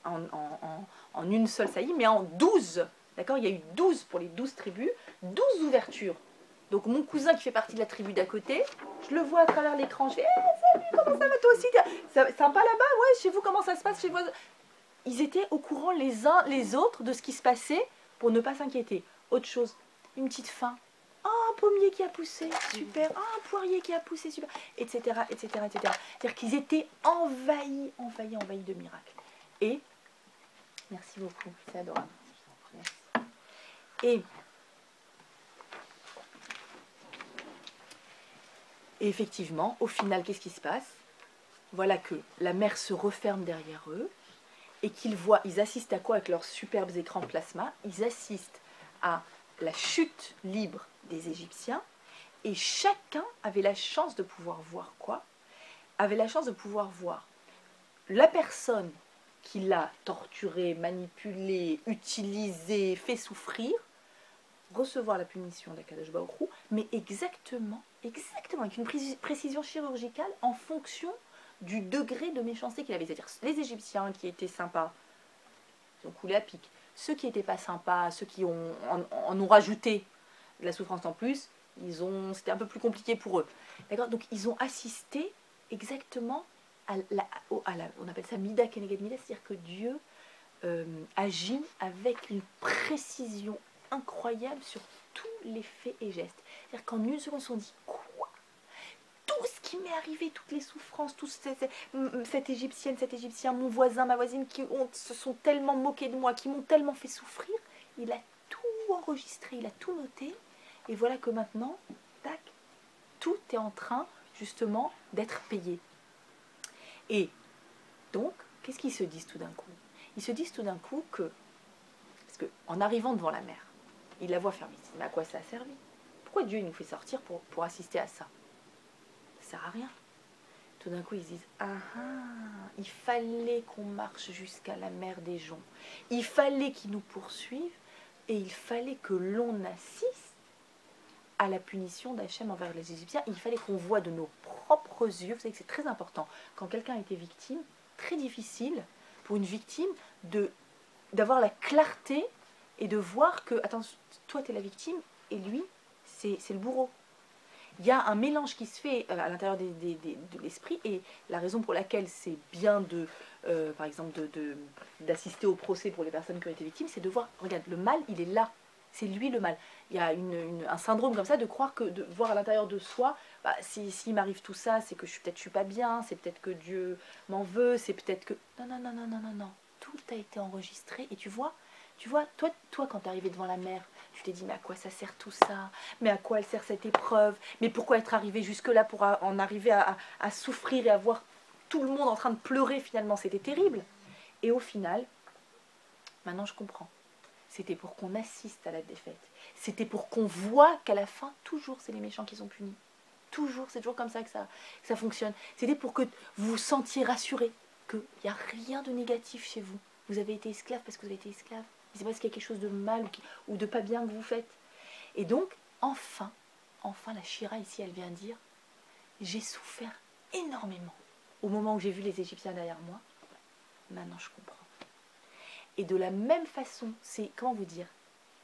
en une seule saillie, mais en 12. D'accord? Il y a eu 12 pour les 12 tribus, 12 ouvertures. Donc mon cousin qui fait partie de la tribu d'à côté, je le vois à travers l'écran, je fais hey, salut, comment ça va toi aussi? Sympa là-bas? Ouais, chez vous, comment ça se passe chez vous? Ils étaient au courant les uns les autres de ce qui se passait pour ne pas s'inquiéter. Autre chose, une petite faim. Oh, un pommier qui a poussé, super. Oh, un poirier qui a poussé, super. Etc., etc., etc. C'est-à-dire qu'ils étaient envahis de miracles. Et, merci beaucoup, c'est adorable. Merci. Et effectivement, au final, qu'est-ce qui se passe? Voilà que la mer se referme derrière eux et qu'ils voient, ils assistent à quoi avec leurs superbes écrans plasma? Ils assistent à la chute libre des Égyptiens et chacun avait la chance de pouvoir voir quoi? Avait la chance de pouvoir voir la personne qui l'a torturé, manipulé, utilisé, fait souffrir, recevoir la punition d'Akadosh Baruch Hu, mais exactement, avec une précision chirurgicale en fonction du degré de méchanceté qu'il avait. C'est-à-dire les Égyptiens qui étaient sympas, ils ont coulé à pic. Ceux qui n'étaient pas sympas, ceux qui en ont rajouté de la souffrance en plus, c'était un peu plus compliqué pour eux. D'accord? Donc ils ont assisté exactement on appelle ça Mida Keneged Mida, c'est-à-dire que Dieu agit avec une précision incroyable sur tous les faits et gestes. C'est-à-dire qu'en une seconde, ils se sont dit quoi? Tout ce qui m'est arrivé, toutes les souffrances, cette Égyptienne, cet Égyptien, mon voisin, ma voisine, se sont tellement moqués de moi, qui m'ont tellement fait souffrir, il a tout enregistré, il a tout noté, et voilà que maintenant, tac, tout est en train justement d'être payé. Et donc, qu'est-ce qu'ils se disent tout d'un coup? Ils se disent tout d'un coup que, parce qu'en arrivant devant la mer, ils la voient fermée. Ils se disent, mais à quoi ça a servi? Pourquoi Dieu nous fait sortir pour assister à ça? Ça sert à rien. Tout d'un coup, ils se disent, ah ah, il fallait qu'on marche jusqu'à la mer des joncs. Il fallait qu'ils nous poursuivent et il fallait que l'on assiste à la punition d'Hachem envers les Égyptiens. Il fallait qu'on voit de nos propres yeux. Vous savez que c'est très important. Quand quelqu'un a été victime, très difficile pour une victime d'avoir la clarté et de voir que, attends, toi tu es la victime et lui, c'est le bourreau. Il y a un mélange qui se fait à l'intérieur de l'esprit et la raison pour laquelle c'est bien par exemple, d'assister au procès pour les personnes qui ont été victimes, c'est de voir, regarde, le mal, il est là. C'est lui le mal. Il y a un syndrome comme ça de croire que, de voir à l'intérieur de soi, bah, s'il m'arrive tout ça, c'est que peut-être je suis pas bien, c'est peut-être que Dieu m'en veut, c'est peut-être que... Non, non, non, non, non, non, non. Tout a été enregistré et tu vois, toi quand tu es arrivé devant la mer, tu t'es dit, mais à quoi ça sert tout ça? Mais à quoi elle sert cette épreuve? Mais pourquoi être arrivé jusque-là pour en arriver à souffrir et à voir tout le monde en train de pleurer finalement? C'était terrible. Et au final, maintenant je comprends. C'était pour qu'on assiste à la défaite. C'était pour qu'on voit qu'à la fin, toujours, c'est les méchants qui sont punis. Toujours, c'est toujours comme ça que ça fonctionne. C'était pour que vous vous sentiez rassurés qu'il n'y a rien de négatif chez vous. Vous avez été esclave parce que vous avez été esclave. C'est parce qu'il y a quelque chose de mal ou de pas bien que vous faites. Et donc, enfin, la Shira ici, elle vient dire, j'ai souffert énormément au moment où j'ai vu les Égyptiens derrière moi. Maintenant, je comprends. Et de la même façon, c'est, comment vous dire,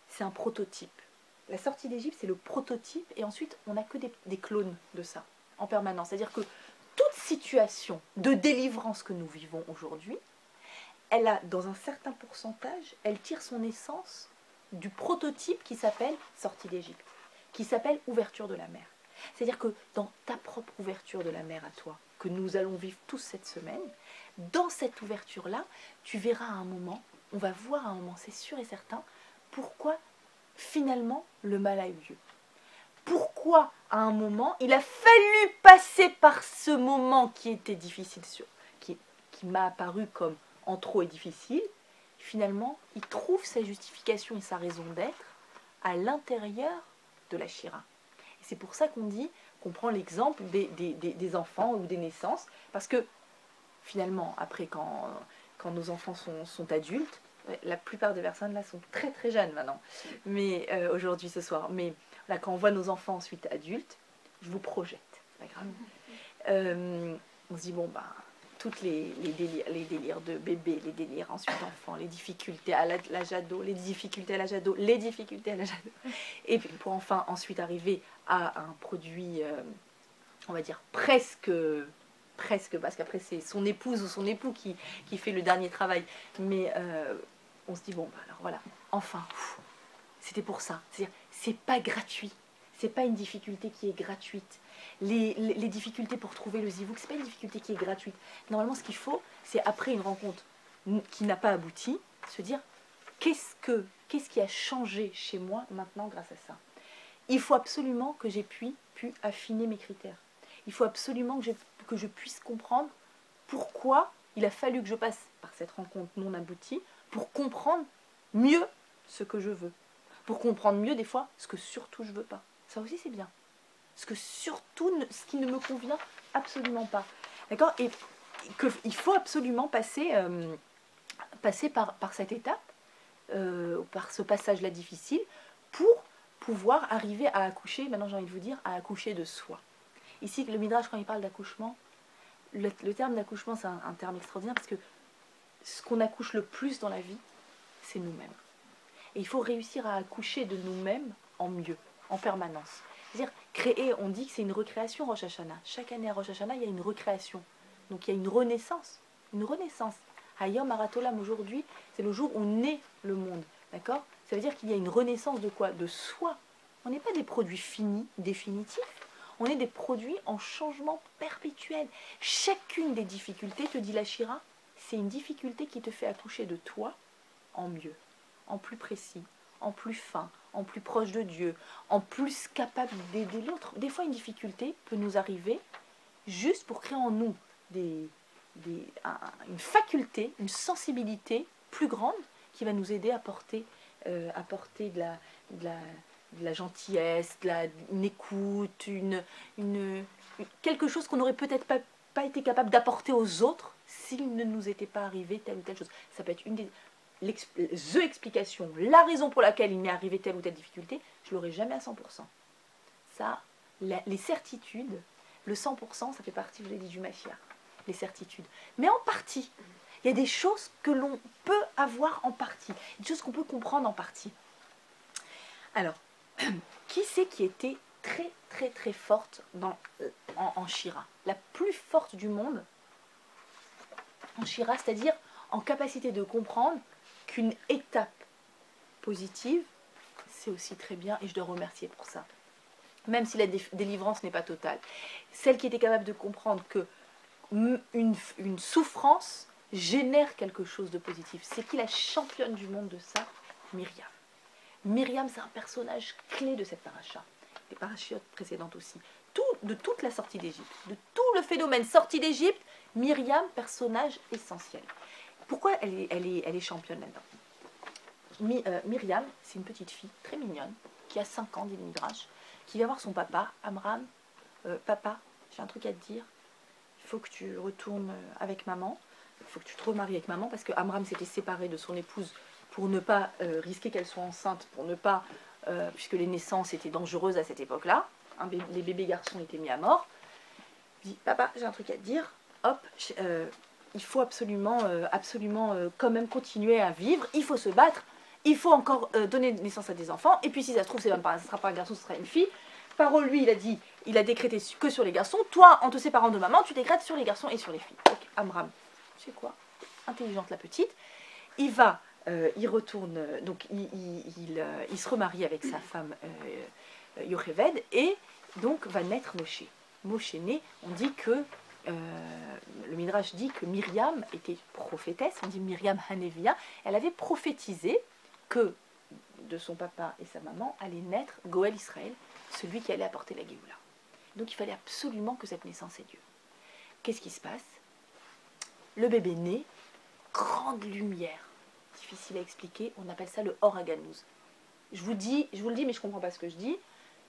c'est un prototype. La sortie d'Égypte, c'est le prototype, et ensuite, on n'a que des clones de ça, en permanence. C'est-à-dire que toute situation de délivrance que nous vivons aujourd'hui, elle a, dans un certain pourcentage, elle tire son essence du prototype qui s'appelle sortie d'Égypte, qui s'appelle ouverture de la mer. C'est-à-dire que dans ta propre ouverture de la mer à toi, que nous allons vivre tous cette semaine, dans cette ouverture-là, tu verras à un moment, on va voir à un moment, c'est sûr et certain, pourquoi finalement le mal a eu lieu. Pourquoi à un moment, il a fallu passer par ce moment qui était difficile, qui m'a apparu comme en trop et difficile. Finalement, il trouve sa justification et sa raison d'être à l'intérieur de la Shira. Et c'est pour ça qu'on dit, qu'on prend l'exemple des enfants ou des naissances, parce que finalement, après, quand quand nos enfants sont adultes, la plupart des personnes là sont très très jeunes maintenant, mais aujourd'hui ce soir, mais là quand on voit nos enfants ensuite adultes, je vous projette, pas grave. On se dit bon bah toutes les délires de bébé, les délires ensuite enfants, les difficultés à l'âge ado, les difficultés à l'âge ado, les difficultés à l'âge ado, et puis pour enfin ensuite arriver à un produit, on va dire presque, parce qu'après c'est son épouse ou son époux qui fait le dernier travail, mais on se dit bon bah alors voilà, enfin, c'était pour ça, c'est-à-dire c'est pas gratuit, c'est pas une difficulté qui est gratuite. Les difficultés pour trouver le zivouk, c'est pas une difficulté qui est gratuite. Normalement, ce qu'il faut, c'est après une rencontre qui n'a pas abouti, se dire qu'est-ce qui a changé chez moi maintenant grâce à ça. Il faut absolument que j'ai pu affiner mes critères. Il faut absolument que je puisse comprendre pourquoi il a fallu que je passe par cette rencontre non aboutie pour comprendre mieux ce que je veux. Pour comprendre mieux des fois ce que surtout je veux pas. Ça aussi c'est bien. Ce que surtout, ce qui ne me convient absolument pas. D'accord? Et qu'il faut absolument passer par cette étape, par ce passage-là difficile, pour pouvoir arriver à accoucher, maintenant j'ai envie de vous dire, à accoucher de soi. Ici, le Midrash, quand il parle d'accouchement, le terme d'accouchement, c'est un terme extraordinaire, parce que ce qu'on accouche le plus dans la vie, c'est nous-mêmes. Et il faut réussir à accoucher de nous-mêmes en mieux, en permanence. C'est-à-dire, créer, on dit que c'est une recréation Rosh Hashanah. Chaque année à Rosh Hashanah, il y a une recréation. Donc il y a une renaissance. Une renaissance. Hayom Aratolam, aujourd'hui, c'est le jour où naît le monde. D'accord? Ça veut dire qu'il y a une renaissance de quoi? De soi. On n'est pas des produits finis, définitifs. On est des produits en changement perpétuel. Chacune des difficultés, te dit la Shira, c'est une difficulté qui te fait accoucher de toi en mieux, en plus précis, en plus fin, en plus proche de Dieu, en plus capable d'aider l'autre. Des fois, une difficulté peut nous arriver juste pour créer en nous une faculté, une sensibilité plus grande qui va nous aider à porter de la gentillesse, une écoute, quelque chose qu'on n'aurait peut-être pas été capable d'apporter aux autres s'il ne nous était pas arrivé telle ou telle chose. Ça peut être l'explication, la raison pour laquelle il m'est arrivé telle ou telle difficulté, je ne l'aurai jamais à 100%. Ça, les certitudes, le 100%, ça fait partie, je l'ai dit, du Mashiach, les certitudes. Mais en partie, il y a des choses que l'on peut avoir en partie, des choses qu'on peut comprendre en partie. Alors, qui c'est qui était très très très forte en Shira? La plus forte du monde en Shira, c'est-à-dire en capacité de comprendre qu'une étape positive, c'est aussi très bien et je dois remercier pour ça. Même si la délivrance n'est pas totale. Celle qui était capable de comprendre que une souffrance génère quelque chose de positif. C'est qui la championne du monde de ça? Myriam. Myriam, c'est un personnage clé de cette paracha. Les parachiotes précédentes aussi. De toute la sortie d'Égypte, de tout le phénomène sortie d'Égypte, Myriam, personnage essentiel. Pourquoi elle est championne là-dedans? Myriam, c'est une petite fille très mignonne, qui a 5 ans, dit le Midrash, qui vient voir son papa, Amram. Papa, j'ai un truc à te dire, il faut que tu retournes avec maman, il faut que tu te remaries avec maman, parce que Amram s'était séparé de son épouse pour ne pas risquer qu'elle soit enceinte, pour ne pas, puisque les naissances étaient dangereuses à cette époque-là, les bébés garçons étaient mis à mort. Il dit, papa, j'ai un truc à te dire, hop, il faut absolument quand même continuer à vivre, il faut se battre, il faut encore donner naissance à des enfants, et puis si ça se trouve, ce ne sera pas un garçon, ce sera une fille. Parole, lui, il a décrété que sur les garçons. Toi, en te séparant de maman, tu décrètes sur les garçons et sur les filles. Donc, Amram, tu sais quoi? Intelligente la petite. Il retourne, donc il se remarie avec sa femme Yocheved, et donc va naître Moshe. Moshe né, on dit que, le Midrash dit que Myriam était prophétesse, on dit Myriam Hanevia, elle avait prophétisé que de son papa et sa maman allait naître Goël Israël, celui qui allait apporter la Géoula. Donc il fallait absolument que cette naissance ait lieu. Qu'est-ce qui se passe? Le bébé naît, grande lumière. Difficile à expliquer, on appelle ça le Or Haganouz. Je vous le dis, mais je ne comprends pas ce que je dis.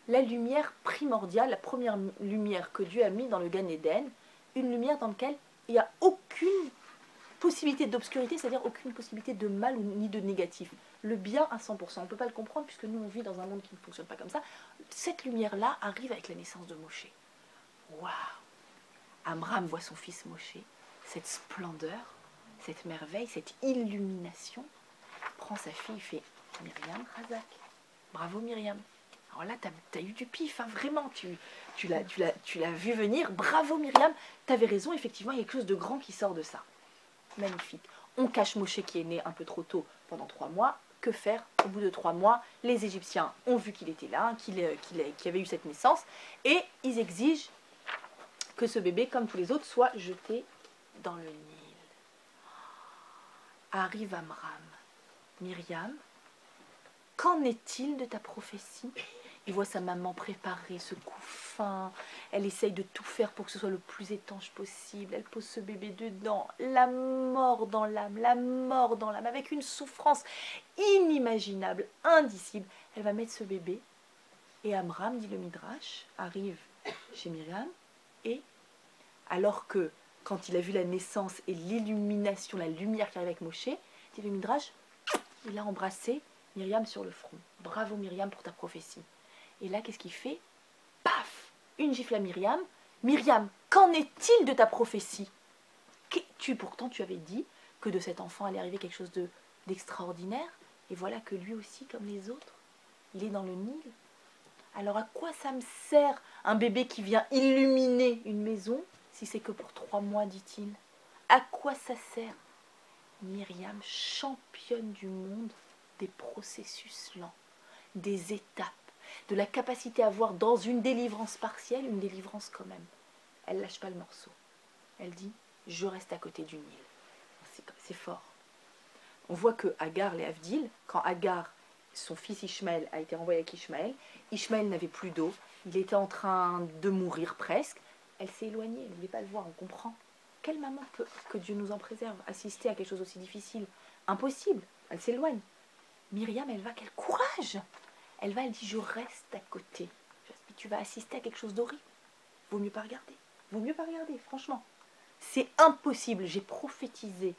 La lumière primordiale, la première lumière que Dieu a mise dans le Gan Eden, une lumière dans laquelle il n'y a aucune possibilité d'obscurité, c'est-à-dire aucune possibilité de mal ni de négatif. Le bien à 100%. On ne peut pas le comprendre puisque nous, on vit dans un monde qui ne fonctionne pas comme ça. Cette lumière-là arrive avec la naissance de Moshe. Waouh! Amram voit son fils Moshe, cette splendeur, cette merveille, cette illumination. Prend sa fille, il fait Myriam, Razak. Bravo Myriam. Alors là, tu as eu du pif, hein, vraiment, tu l'as vu venir. Bravo Myriam, tu avais raison, effectivement, il y a quelque chose de grand qui sort de ça. Magnifique. On cache Moshe qui est né un peu trop tôt pendant 3 mois. Que faire? Au bout de 3 mois, les Égyptiens ont vu qu'il était là, qu'il avait eu cette naissance, et ils exigent que ce bébé, comme tous les autres, soit jeté dans le Nil. Arrive Amram. Myriam, qu'en est-il de ta prophétie? Il voit sa maman préparer ce couffin. Elle essaye de tout faire pour que ce soit le plus étanche possible. Elle pose ce bébé dedans. La mort dans l'âme, avec une souffrance inimaginable, indicible. Elle va mettre ce bébé. Et Amram, dit le Midrash, arrive chez Myriam. Et alors que, quand il a vu la naissance et l'illumination, la lumière qui arrive avec Moshe, dit le Midrash, il a embrassé Myriam sur le front. Bravo Myriam pour ta prophétie. Et là, qu'est-ce qu'il fait? Paf! Une gifle à Myriam. Myriam, qu'en est-il de ta prophétie? Pourtant, tu avais dit que de cet enfant allait arriver quelque chose d'extraordinaire. Et voilà que lui aussi, comme les autres, il est dans le Nil. Alors à quoi ça me sert un bébé qui vient illuminer une maison si c'est que pour 3 mois, dit-il? À quoi ça sert? Myriam, championne du monde des processus lents, des étapes, de la capacité à voir dans une délivrance partielle, une délivrance quand même. Elle lâche pas le morceau. Elle dit, je reste à côté du Nil. C'est fort. On voit que Agar et Avdil, quand Agar, son fils Ishmaël, a été renvoyé avec Ishmaël, Ishmaël n'avait plus d'eau, il était en train de mourir presque, elle s'est éloignée, elle ne voulait pas le voir, on comprend. Quelle maman peut, que Dieu nous en préserve, assister à quelque chose aussi difficile? Impossible, elle s'éloigne. Myriam, elle va, quel courage! Elle va, elle dit, je reste à côté. Tu vas assister à quelque chose d'horrible. Vaut mieux pas regarder. Vaut mieux pas regarder, franchement. C'est impossible. J'ai prophétisé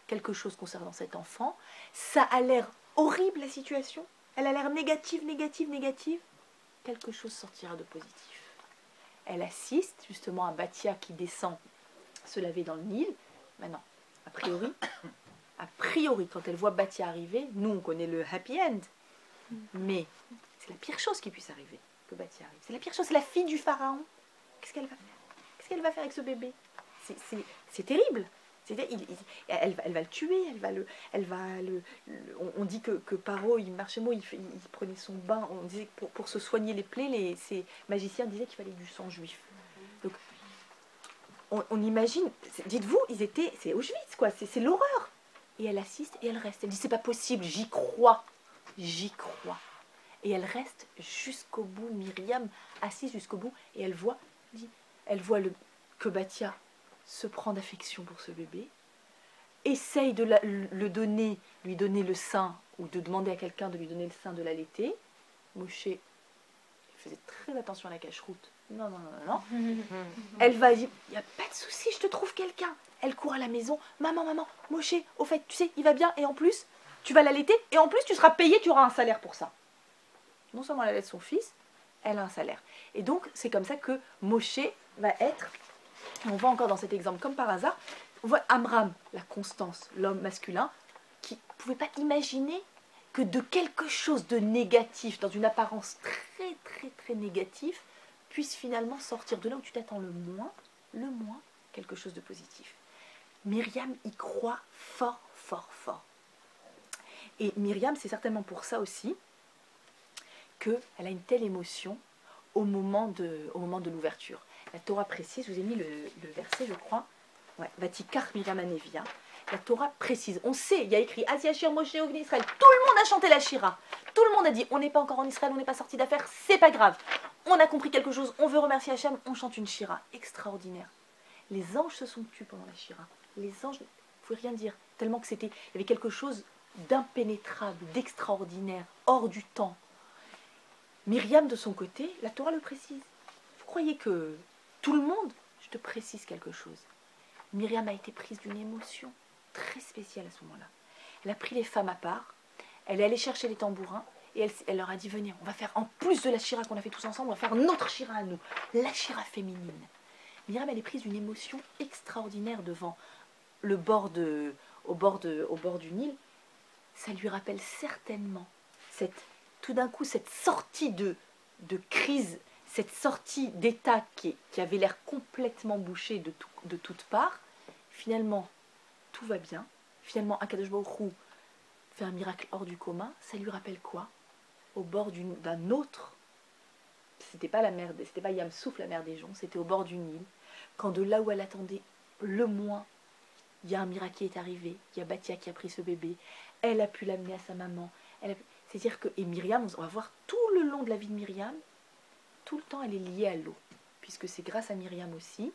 quelque chose concernant cet enfant. Ça a l'air horrible, la situation. Elle a l'air négative. Quelque chose sortira de positif. Elle assiste justement à Bathia qui descend se laver dans le Nil. Maintenant, a priori, quand elle voit Bathia arriver, nous, on connaît le happy end. Mais c'est la pire chose qui puisse arriver que Bathia arrive. C'est la pire chose, c'est la fille du pharaon. Qu'est-ce qu'elle va faire? Qu'est-ce qu'elle va faire avec ce bébé? C'est terrible. Elle va le tuer, on dit que Paro, il marchait mot, il prenait son bain, on disait que pour se soigner les plaies, ces magiciens disaient qu'il fallait du sang juif. Donc, on imagine, dites-vous, c'est Auschwitz, quoi, c'est l'horreur. Et elle assiste et elle reste. Elle dit, c'est pas possible, j'y crois. Et elle reste jusqu'au bout, Myriam assise jusqu'au bout, et elle voit que Bathia se prend d'affection pour ce bébé, essaye de lui donner le sein, ou de demander à quelqu'un de lui donner le sein, de l'allaiter. Moshe faisait très attention à la cache-route. Non. Elle va dire, il n'y a pas de souci, je te trouve quelqu'un. Elle court à la maison, maman, Moshe, au fait, tu sais, il va bien, et en plus, tu vas l'allaiter, et en plus, tu seras payé, tu auras un salaire pour ça. Non seulement elle allaite son fils, elle a un salaire. Et donc, c'est comme ça que Moshe va être, on voit encore dans cet exemple, comme par hasard, on voit Amram, la constance, l'homme masculin, qui ne pouvait pas imaginer que de quelque chose de négatif, dans une apparence très négative, puisse finalement sortir de là où tu t'attends le moins, quelque chose de positif. Myriam y croit fort. Et Myriam, c'est certainement pour ça aussi qu'elle a une telle émotion au moment de l'ouverture. La Torah précise, je vous ai mis le verset, je crois, Vatikar Myriam Anevia. La Torah précise, on sait, il y a écrit Asiachir Moshe Ogni Israël. Tout le monde a chanté la Shira. Tout le monde a dit, on n'est pas encore en Israël, on n'est pas sorti d'affaires, c'est pas grave. On a compris quelque chose, on veut remercier Hachem, on chante une Shira. Extraordinaire. Les anges se sont tus pendant la Shira. Les anges ne pouvaient rien dire, tellement que il y avait quelque chose d'impénétrable, d'extraordinaire, hors du temps. Myriam, de son côté, la Torah le précise. Vous croyez que tout le monde, je te précise quelque chose. Myriam a été prise d'une émotion. très spécial à ce moment-là. Elle a pris les femmes à part, elle est allée chercher les tambourins, et elle leur a dit, venez, on va faire, en plus de la shira qu'on a fait tous ensemble, on va faire notre shira à nous, la shira féminine. Myriam, elle est prise d'une émotion extraordinaire devant au bord du Nil. Ça lui rappelle certainement tout d'un coup cette sortie de crise, cette sortie d'état qui avait l'air complètement bouché de toutes parts. Finalement, tout va bien. Finalement, Akadosh Baruch Hu fait un miracle hors du commun. Ça lui rappelle quoi? Au bord d'un autre, c'était pas Yam Souf, la mer des joncs, c'était au bord du Nil, quand de là où elle attendait le moins, il y a un miracle qui est arrivé, il y a Batia qui a pris ce bébé, elle a pu l'amener à sa maman, c'est-à-dire que, et Myriam, on va voir tout le long de la vie de Myriam, tout le temps elle est liée à l'eau, puisque c'est grâce à Myriam aussi,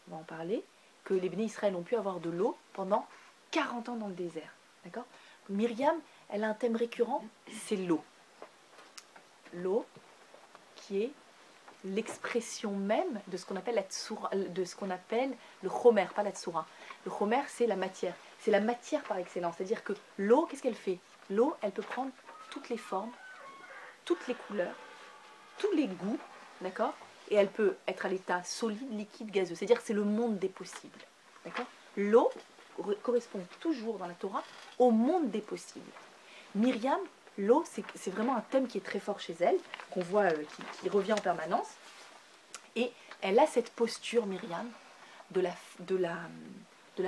on va en parler, que les bénis Israël ont pu avoir de l'eau pendant 40 ans dans le désert, d'accord? Myriam, elle a un thème récurrent, c'est l'eau. L'eau qui est l'expression même de ce qu'on appelle la tsura, de ce qu'on appelle le chomer, pas la tsura. Le chomer, c'est la matière par excellence. C'est-à-dire que l'eau, qu'est-ce qu'elle fait? L'eau, elle peut prendre toutes les formes, toutes les couleurs, tous les goûts, d'accord? Et elle peut être à l'état solide, liquide, gazeux. C'est-à-dire que c'est le monde des possibles, d'accord? L'eau correspond toujours dans la Torah au monde des possibles. Myriam, l'eau, c'est vraiment un thème qui est très fort chez elle, qu'on voit, qui revient en permanence. Et elle a cette posture, Myriam, de la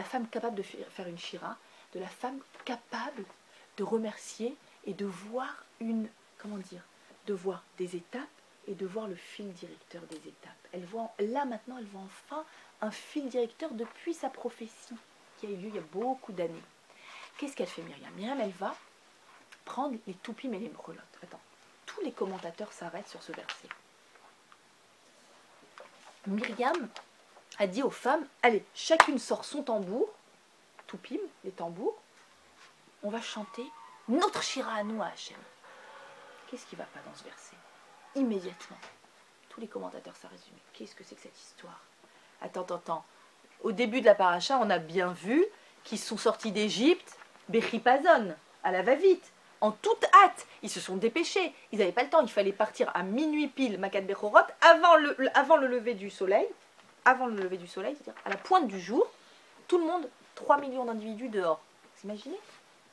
femme capable de faire une shira, de la femme capable de remercier et de voir de voir des étapes et de voir le fil directeur des étapes. Là maintenant, elle voit enfin un fil directeur depuis sa prophétie qui a eu lieu il y a beaucoup d'années. Qu'est-ce qu'elle fait, Myriam? Myriam, elle va prendre les toupim et les brelottes. Attends, tous les commentateurs s'arrêtent sur ce verset. Myriam a dit aux femmes, allez, chacune sort son tambour, toupim, les tambours, on va chanter notre shira à nous à Hachem. Qu'est-ce qui ne va pas dans ce verset? Immédiatement, tous les commentateurs s'arrêtent. Mais qu'est-ce que c'est que cette histoire? Attends. Au début de la paracha, on a bien vu qu'ils sont sortis d'Égypte, Bechipazon, à la va-vite, en toute hâte. Ils se sont dépêchés. Ils n'avaient pas le temps. Il fallait partir à minuit pile, Makat Bechorot, avant le lever du soleil. Avant le lever du soleil, c'est-à-dire à la pointe du jour, tout le monde, 3 millions d'individus dehors. Vous imaginez?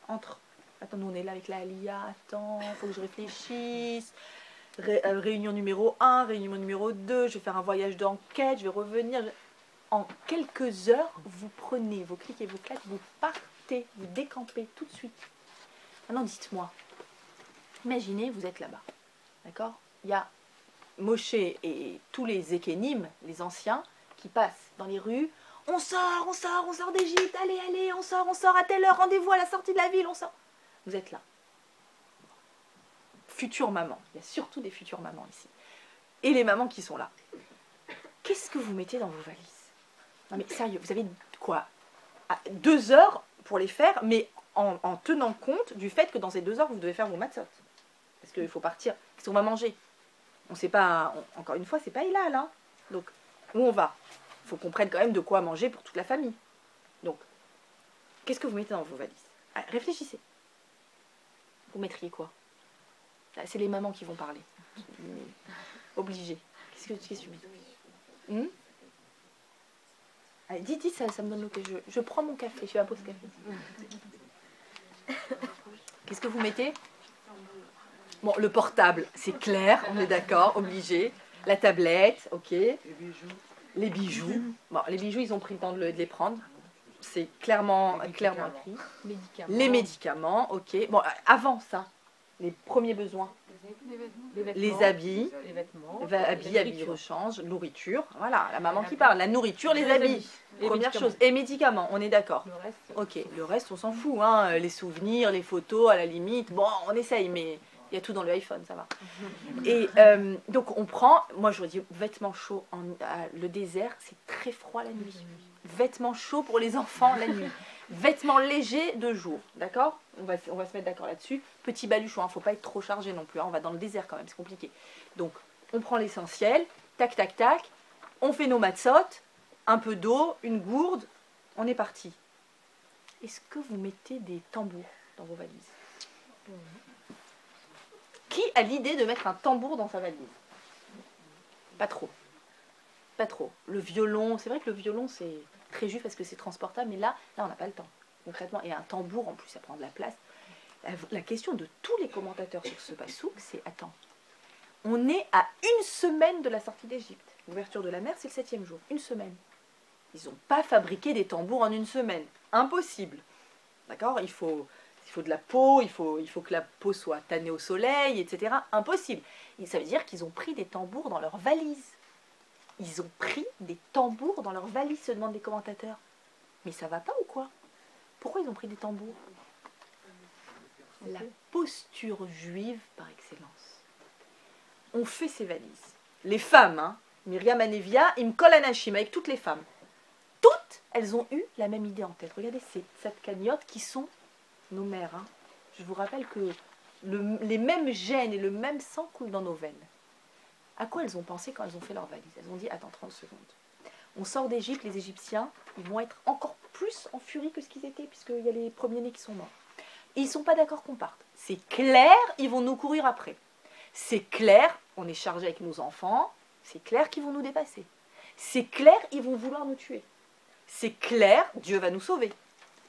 Attends, nous on est là avec la Aliyah, attends, il faut que je réfléchisse. Réunion numéro 1, réunion numéro 2, je vais faire un voyage d'enquête, je vais revenir. En quelques heures, vous prenez vos clics et vos claques, vous partez, vous décampez tout de suite. Maintenant, dites-moi, imaginez, vous êtes là-bas, d'accord? Il y a Moshe et tous les Ékénim, les anciens, qui passent dans les rues. On sort d'Égypte, allez, on sort à telle heure, rendez-vous à la sortie de la ville, on sort. Vous êtes là. Future maman, il y a surtout des futures mamans ici. Et les mamans qui sont là. Qu'est-ce que vous mettez dans vos valises? Non mais sérieux, vous avez quoi? 2 heures pour les faire, mais en tenant compte du fait que dans ces 2 heures, vous devez faire vos matzot. Parce qu'il faut partir. Qu'est-ce qu'on va manger? On ne sait pas, encore une fois, c'est pas Hilal, hein. Donc, où on va? Il faut qu'on prenne quand même de quoi manger pour toute la famille. Donc, qu'est-ce que vous mettez dans vos valises? Réfléchissez. Vous mettriez quoi? C'est les mamans qui vont parler. Obligé. Qu'est-ce que tu mets? Allez, dis, ça me donne l'occasion. Je prends mon café, je fais ma pause café. Qu'est-ce que vous mettez? Bon, le portable, c'est clair, on est d'accord, obligé. La tablette, ok. Les bijoux. Bon, les bijoux, ils ont pris le temps de les prendre. C'est clairement écrit. Les médicaments, ok. Bon, avant ça, les premiers besoins. Les habits, habits, rechange, nourriture. Voilà, la maman qui parle. La nourriture, les habits. Première chose. Et médicaments, on est d'accord. Ok, le reste, on s'en fout. Hein. Les souvenirs, les photos, à la limite. Bon, on essaye, mais il y a tout dans le iPhone, ça va. Et donc, on prend, moi je vous dis, vêtements chauds. Le désert, c'est très froid la nuit. Vêtements chauds pour les enfants la nuit. Vêtements légers de jour, d'accord? On va se mettre d'accord là-dessus. Petit baluchon, il ne faut pas être trop chargé non plus. Hein. On va dans le désert quand même, c'est compliqué. Donc, on prend l'essentiel, tac, tac, tac. On fait nos matzot, un peu d'eau, une gourde. On est parti. est-ce que vous mettez des tambours dans vos valises? Qui a l'idée de mettre un tambour dans sa valise? Pas trop. Pas trop. Le violon, c'est vrai que le violon, c'est très juste parce que c'est transportable, mais là on n'a pas le temps, concrètement. Et un tambour, en plus, ça prend de la place. La question de tous les commentateurs sur ce passouk, c'est, attends, on est à 1 semaine de la sortie d'Égypte. L'ouverture de la mer, c'est le 7e jour. 1 semaine. Ils n'ont pas fabriqué des tambours en 1 semaine. Impossible. D'accord? Il faut de la peau, il faut que la peau soit tannée au soleil, etc. Impossible. Et ça veut dire qu'ils ont pris des tambours dans leur valise. Ils ont pris des tambours dans leur valise, se demandent les commentateurs. Mais ça va pas ou quoi? Pourquoi ils ont pris des tambours? La posture juive par excellence. On fait ses valises. Les femmes, hein, Myriam Anevia, Imkol Anashim, avec toutes les femmes. Toutes, elles ont eu la même idée en tête. Regardez ces tzadkaniotes qui sont nos mères. Hein. Je vous rappelle que les mêmes gènes et le même sang coulent dans nos veines. À quoi elles ont pensé quand elles ont fait leur valise? Elles ont dit, attends 30 secondes. On sort d'Égypte, les Égyptiens, ils vont être encore plus en furie que ce qu'ils étaient, puisqu'il y a les premiers-nés qui sont morts. Et ils ne sont pas d'accord qu'on parte. C'est clair, ils vont nous courir après. C'est clair, on est chargé avec nos enfants, c'est clair qu'ils vont nous dépasser. C'est clair, ils vont vouloir nous tuer. C'est clair, Dieu va nous sauver.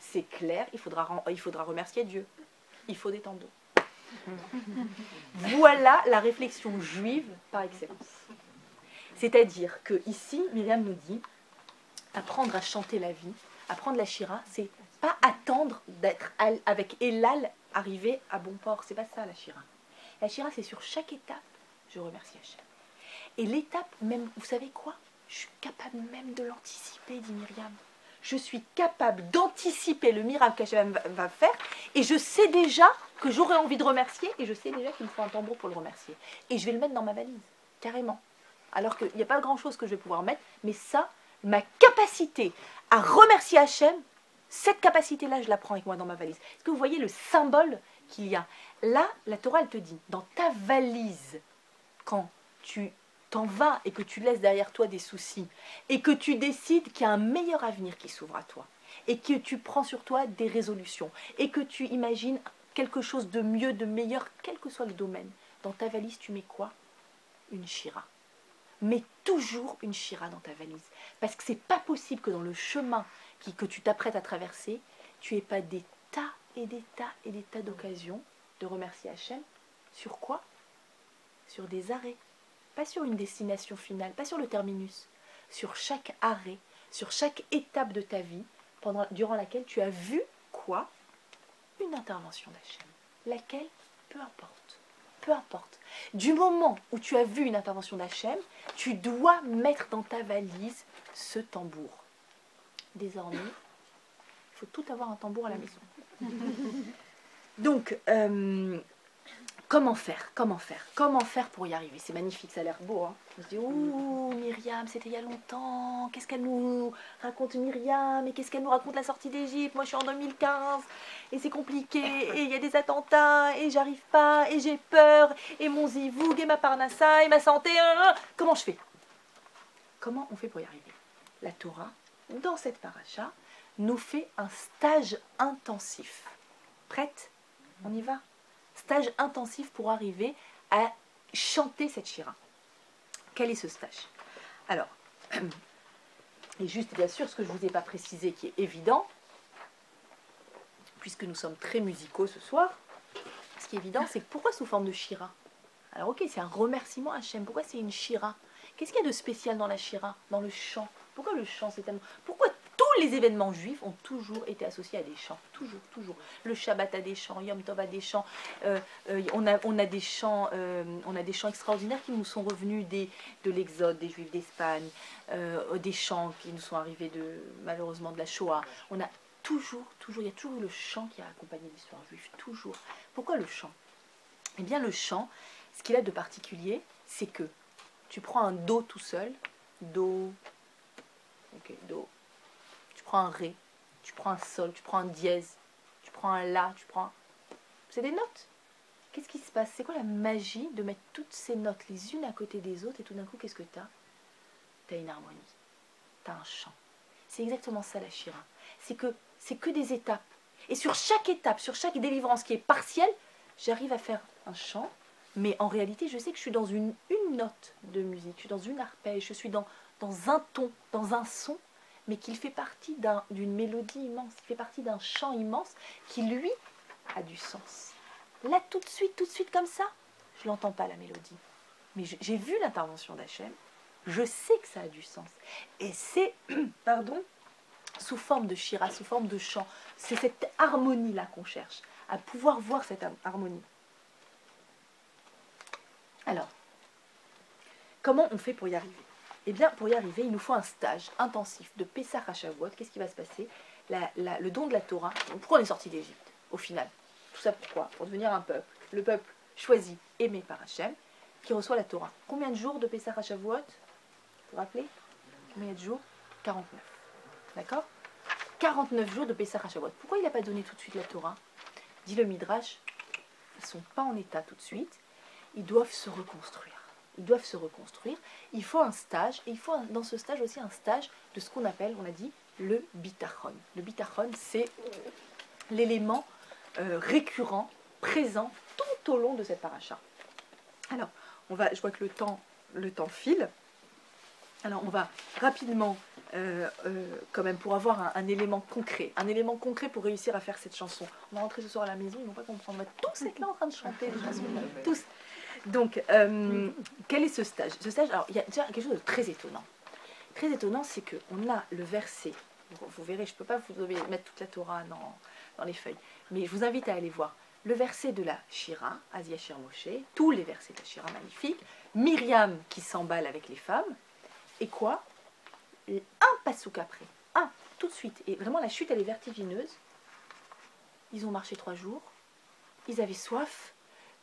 C'est clair, il faudra remercier Dieu. Il faut des tambours. Voilà la réflexion juive par excellence. C'est-à-dire que ici, Myriam nous dit, apprendre à chanter la vie, apprendre la shira, c'est pas attendre d'être avec Elal arrivé à bon port. C'est pas ça la shira. La shira, c'est sur chaque étape, je remercie Hachem. Et l'étape même, vous savez quoi? Je suis capable même de l'anticiper, dit Myriam. Je suis capable d'anticiper le miracle qu'Hachem va faire, et je sais déjà que j'aurai envie de remercier, et je sais déjà qu'il me faut un tambour pour le remercier. Et je vais le mettre dans ma valise, carrément. Alors qu'il n'y a pas grand-chose que je vais pouvoir mettre, mais ça, ma capacité à remercier Hachem, cette capacité-là, je la prends avec moi dans ma valise. Est-ce que vous voyez le symbole qu'il y a? Là, la Torah, elle te dit, dans ta valise, quand tu t'en vas et que tu laisses derrière toi des soucis, et que tu décides qu'il y a un meilleur avenir qui s'ouvre à toi, et que tu prends sur toi des résolutions, et que tu imagines quelque chose de mieux, de meilleur, quel que soit le domaine, dans ta valise, tu mets quoi? Une shira. Mets toujours une shira dans ta valise. Parce que c'est pas possible que dans le chemin que tu t'apprêtes à traverser, tu n'aies pas des tas et des tas et des tas d'occasions de remercier Hachem. Sur quoi? Sur des arrêts. Pas sur une destination finale, pas sur le terminus. Sur chaque arrêt, sur chaque étape de ta vie, durant laquelle tu as vu quoi? Une intervention d'Hachem. Laquelle? Peu importe. Peu importe. Du moment où tu as vu une intervention d'Hachem, tu dois mettre dans ta valise ce tambour. Désormais, il faut tout avoir un tambour à la maison. Donc, comment faire? Comment faire pour y arriver? C'est magnifique, ça a l'air beau. Hein, on se dit, ouh, Myriam, c'était il y a longtemps. Qu'est-ce qu'elle nous raconte Myriam? Et qu'est-ce qu'elle nous raconte la sortie d'Égypte? Moi, je suis en 2015. Et c'est compliqué. Et il y a des attentats. Et j'arrive pas. Et j'ai peur. Et mon zivoug. Et ma parnassa. Et ma santé. Comment je fais? Comment on fait pour y arriver? La Torah, dans cette paracha, nous fait un stage intensif. Prête? On y va? Stage intensif pour arriver à chanter cette shira. Quel est ce stage? Alors, et juste bien sûr, ce que je ne vous ai pas précisé qui est évident, puisque nous sommes très musicaux ce soir, ce qui est évident, c'est que pourquoi sous forme de shira? Alors ok, c'est un remerciement à Hachem. Pourquoi c'est une shira? Qu'est-ce qu'il y a de spécial dans la shira, dans le chant? Pourquoi le chant c'est tellement... Pourquoi tous les événements juifs ont toujours été associés à des chants? Toujours, toujours. Le Shabbat a des chants, Yom Tov a des chants. On a des chants extraordinaires qui nous sont revenus de l'Exode, des Juifs d'Espagne, des chants qui nous sont arrivés malheureusement de la Shoah. On a toujours, il y a toujours le chant qui a accompagné l'histoire juive. Toujours. Pourquoi le chant? Eh bien le chant, ce qu'il a de particulier, c'est que tu prends un do tout seul, do, ok, do. Tu prends un ré, tu prends un sol, tu prends un dièse, tu prends un la, c'est des notes. Qu'est-ce qui se passe? C'est quoi la magie de mettre toutes ces notes les unes à côté des autres et tout d'un coup, qu'est-ce que tu as? Tu as une harmonie, tu as un chant. C'est exactement ça la Shira. C'est que des étapes. Et sur chaque étape, sur chaque délivrance qui est partielle, j'arrive à faire un chant, mais en réalité, je sais que je suis dans une note de musique, je suis dans une arpège, je suis dans un ton, dans un son, mais qu'il fait partie d'une mélodie immense, qui fait partie d'un chant immense, qui lui a du sens. Là, tout de suite comme ça, je l'entends pas la mélodie. Mais j'ai vu l'intervention d'Hachem, je sais que ça a du sens. Et c'est, pardon, sous forme de shira, sous forme de chant. C'est cette harmonie-là qu'on cherche, à pouvoir voir cette harmonie. Alors, comment on fait pour y arriver? Eh bien, pour y arriver, il nous faut un stage intensif de Pessah à Shavuot. Qu'est-ce qui va se passer? Le don de la Torah. Pourquoi on est sorti d'Égypte, au final? Tout ça pourquoi? Pour devenir un peuple. Le peuple choisi, aimé par Hachem, qui reçoit la Torah. Combien de jours de Pessah à Shavuot? Vous vous rappelez? Combien de jours? 49. D'accord? 49 jours de Pessah à Shavuot. Pourquoi il n'a pas donné tout de suite la Torah? Dit le Midrash, ils ne sont pas en état tout de suite. Ils doivent se reconstruire. Il faut un stage, et il faut dans ce stage aussi un stage de ce qu'on appelle, on a dit, le bitachon. Le bitachon, c'est l'élément récurrent, présent tout au long de cette paracha. Alors, je vois que le temps file. Alors, on va rapidement, quand même, pour avoir un élément concret pour réussir à faire cette chanson. On va rentrer ce soir à la maison, ils ne vont pas comprendre. On va tous être là en train de chanter les chansons, tous. Donc, quel est ce stage? Ce stage, alors, il y a déjà quelque chose de très étonnant. Très étonnant, c'est qu'on a le verset. Vous verrez, je ne peux pas vous mettre toute la Torah dans les feuilles, mais je vous invite à aller voir le verset de la Shira, Asia Shir Moshe, tous les versets de la Shira magnifiques, Myriam qui s'emballe avec les femmes, et quoi? Un passouk après, tout de suite. Et vraiment, la chute, elle est vertigineuse. Ils ont marché 3 jours, ils avaient soif,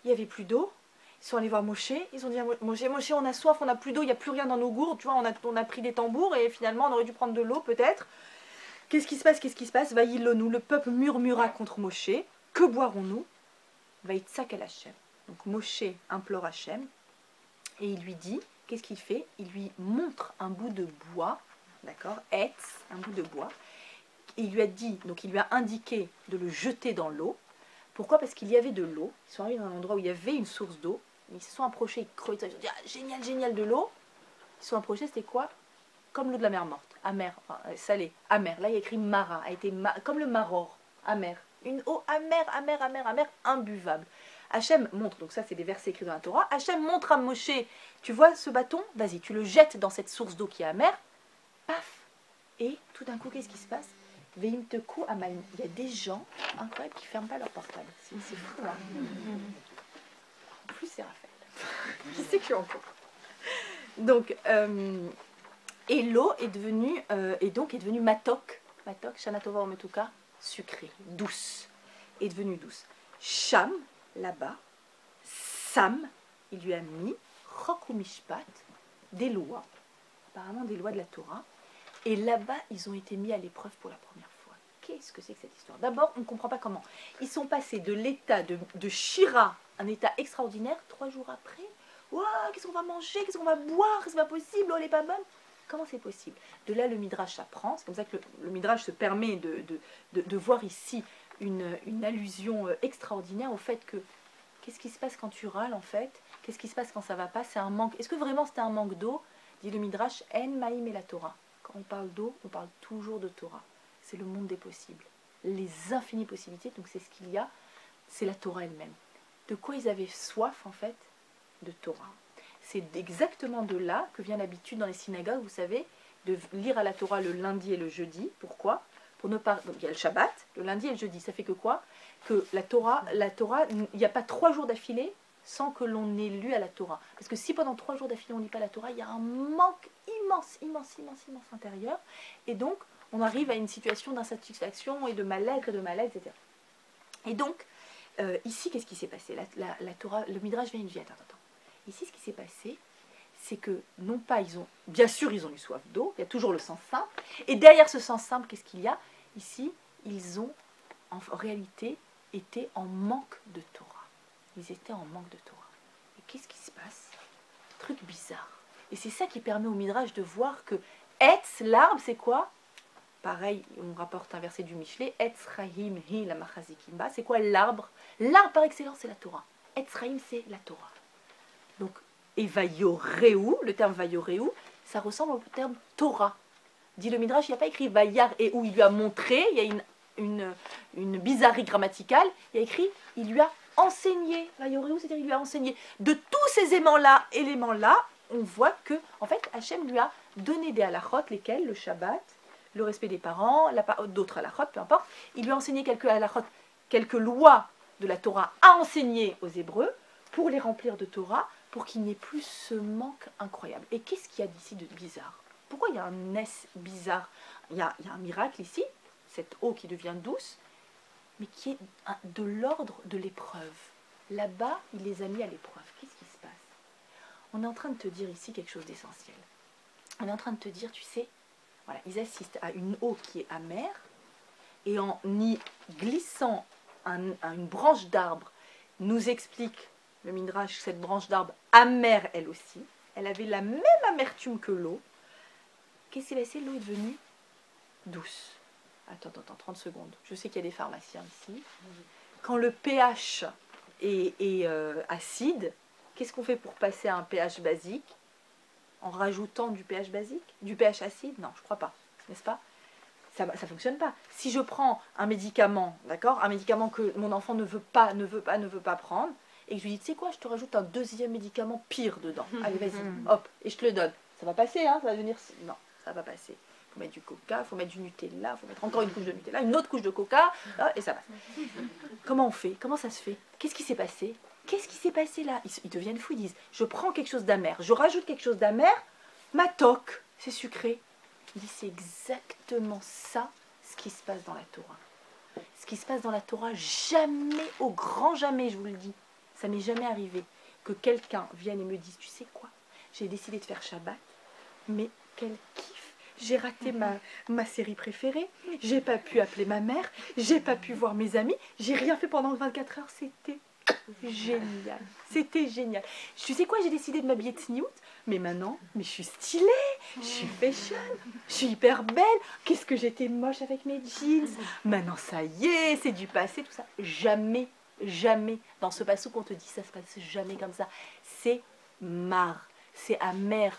il n'y avait plus d'eau. Ils sont allés voir Moshe, ils ont dit à Moshe, on a soif, on n'a plus d'eau, il n'y a plus rien dans nos gourdes, tu vois, on a pris des tambours et finalement on aurait dû prendre de l'eau peut-être. Qu'est-ce qui se passe? Vaïlonou, le peuple murmura contre Moshe, que boirons-nous? Vaïtsak el Hachem. Donc Moshe implore Hachem et il lui dit, qu'est-ce qu'il fait? Il lui montre un bout de bois, d'accord, un bout de bois. Et il lui a dit, donc il lui a indiqué de le jeter dans l'eau. Pourquoi? Parce qu'il y avait de l'eau. Ils sont arrivés dans un endroit où il y avait une source d'eau. Ils se sont approchés, ils creusaient, ils ont dit génial de l'eau. Ils se sont approchés, c'était quoi? Comme l'eau de la mer morte, amère, enfin, salée, amère. Là il y a écrit Mara, comme le maror, amère. Une eau amère, imbuvable. Hachem montre, donc ça c'est des versets écrits dans la Torah. Hachem montre à Moshe, tu vois ce bâton? Vas-y, tu le jettes dans cette source d'eau qui est amère. Paf! Et tout d'un coup, qu'est-ce qui se passe? Il y a des gens incroyables qui ne ferment pas leur portable. C'est fou, hein. En plus, c'est Raphaël. Qui sait que je suis en couple. Donc, et l'eau est devenue matok, shanatova ometuka, sucrée, douce, est devenue douce. Sham, là-bas, Sam, il lui a mis, chok ou mishpat, des lois, apparemment des lois de la Torah. Et là-bas, ils ont été mis à l'épreuve pour la première fois. Qu'est-ce que c'est que cette histoire? D'abord, on ne comprend pas comment. Ils sont passés de l'état de Shira, un état extraordinaire, 3 jours après. Waouh, qu'est-ce qu'on va manger? Qu'est-ce qu'on va boire? C'est pas possible, l'eau n'est pas bonne. Comment c'est possible? De là, le Midrash s'apprend. C'est comme ça que le Midrash se permet de voir ici une allusion extraordinaire au fait que qu'est-ce qui se passe quand tu râles, en fait? Qu'est-ce qui se passe quand ça ne va pas? C'est un manque. Est-ce que vraiment c'était un manque d'eau? Dit le Midrash, En Maïm et la Torah. Quand on parle d'eau, on parle toujours de Torah. C'est le monde des possibles. Les infinies possibilités, donc c'est ce qu'il y a, c'est la Torah elle-même. De quoi ils avaient soif, en fait? De Torah. C'est exactement de là que vient l'habitude dans les synagogues, vous savez, de lire à la Torah le lundi et le jeudi. Pourquoi? Pour ne pas... Donc il y a le Shabbat, le lundi et le jeudi. Ça fait que quoi? Que la Torah, il n'y a pas 3 jours d'affilée sans que l'on ait lu à la Torah. Parce que si pendant 3 jours d'affilée on ne lit pas la Torah, il y a un manque immense intérieur. Et donc, on arrive à une situation d'insatisfaction et de mal-être, etc. Et donc, ici, qu'est-ce qui s'est passé? La Torah, le Midrash vient et dit, attends. Ici, ce qui s'est passé, c'est que, non pas, bien sûr, ils ont eu soif d'eau, il y a toujours le sens simple. Et derrière ce sens simple, qu'est-ce qu'il y a? Ici, ils ont, en réalité, été en manque de Torah. Ils étaient en manque de Torah. Et qu'est-ce qui se passe? Truc bizarre. Et c'est ça qui permet au Midrash de voir que Etz, l'arbre, c'est quoi? pareil, on rapporte un verset du Michelet, Etz Chaim hi la machazikim. C'est quoi l'arbre? L'arbre par excellence, c'est la Torah. Etz Chaim, c'est la Torah. Donc, et Vayoreu, le terme Vayoreu, ça ressemble au terme Torah. Dit le Midrash, il n'y a pas écrit Vayar et où il lui a montré, il y a une bizarrerie grammaticale, il y a écrit, il lui a enseigné. Vayoreu, c'est-à-dire il lui a enseigné. De tous ces éléments-là, on voit que, en fait, Hachem lui a donné des halachot, lesquels, le Shabbat, le respect des parents, d'autres halachot, peu importe. Il lui a enseigné quelques halachot, quelques lois de la Torah à enseigner aux Hébreux pour les remplir de Torah, pour qu'il n'y ait plus ce manque incroyable. Et qu'est-ce qu'il y a d'ici de bizarre? Pourquoi il y a un S bizarre? Il y a un miracle ici, cette eau qui devient douce, mais qui est de l'ordre de l'épreuve. Là-bas, il les a mis à l'épreuve. Qu'est-ce qui se passe? On est en train de te dire ici quelque chose d'essentiel. On est en train de te dire, tu sais, voilà, ils assistent à une eau qui est amère, et en y glissant une branche d'arbre, nous explique le Midrash, cette branche d'arbre amère elle aussi, elle avait la même amertume que l'eau. Qu'est-ce qui s'est passé? L'eau est devenue douce. Attends, 30 secondes. Je sais qu'il y a des pharmaciens ici. Quand le pH est acide, qu'est-ce qu'on fait pour passer à un pH basique? En rajoutant du pH basique? Du pH acide? Non, je ne crois pas. N'est-ce pas? Ça ne fonctionne pas. Si je prends un médicament, d'accord, un médicament que mon enfant ne veut pas prendre, et que je lui dis, tu sais quoi, je te rajoute un deuxième médicament pire dedans. Allez, vas-y, hop, et je te le donne. Ça va passer, hein, ça va devenir... Non, ça va pas passer. Il faut mettre du coca, il faut mettre du Nutella, il faut mettre encore une couche de Nutella, une autre couche de coca, et ça passe. Comment on fait? Comment ça se fait? Qu'est-ce qui s'est passé? Qu'est-ce qui s'est passé là? Ils deviennent fous, ils disent, je prends quelque chose d'amer, je rajoute quelque chose d'amer, ma toque, c'est sucré. Il dit, c'est exactement ça ce qui se passe dans la Torah. Ce qui se passe dans la Torah, jamais, au grand jamais, je vous le dis, ça m'est jamais arrivé que quelqu'un vienne et me dise, tu sais quoi, j'ai décidé de faire Shabbat, mais quel kiff, j'ai raté ma série préférée, j'ai pas pu appeler ma mère, j'ai pas pu voir mes amis, j'ai rien fait pendant 24 heures, c'était génial, c'était génial. Tu sais quoi, j'ai décidé de m'habiller tsniout, mais maintenant, mais je suis stylée, je suis fashion, je suis hyper belle, qu'est-ce que j'étais moche avec mes jeans, maintenant ça y est, c'est du passé, tout ça. Jamais, jamais, dans ce passouk on te dit ça se passe jamais comme ça, c'est marre, c'est amer.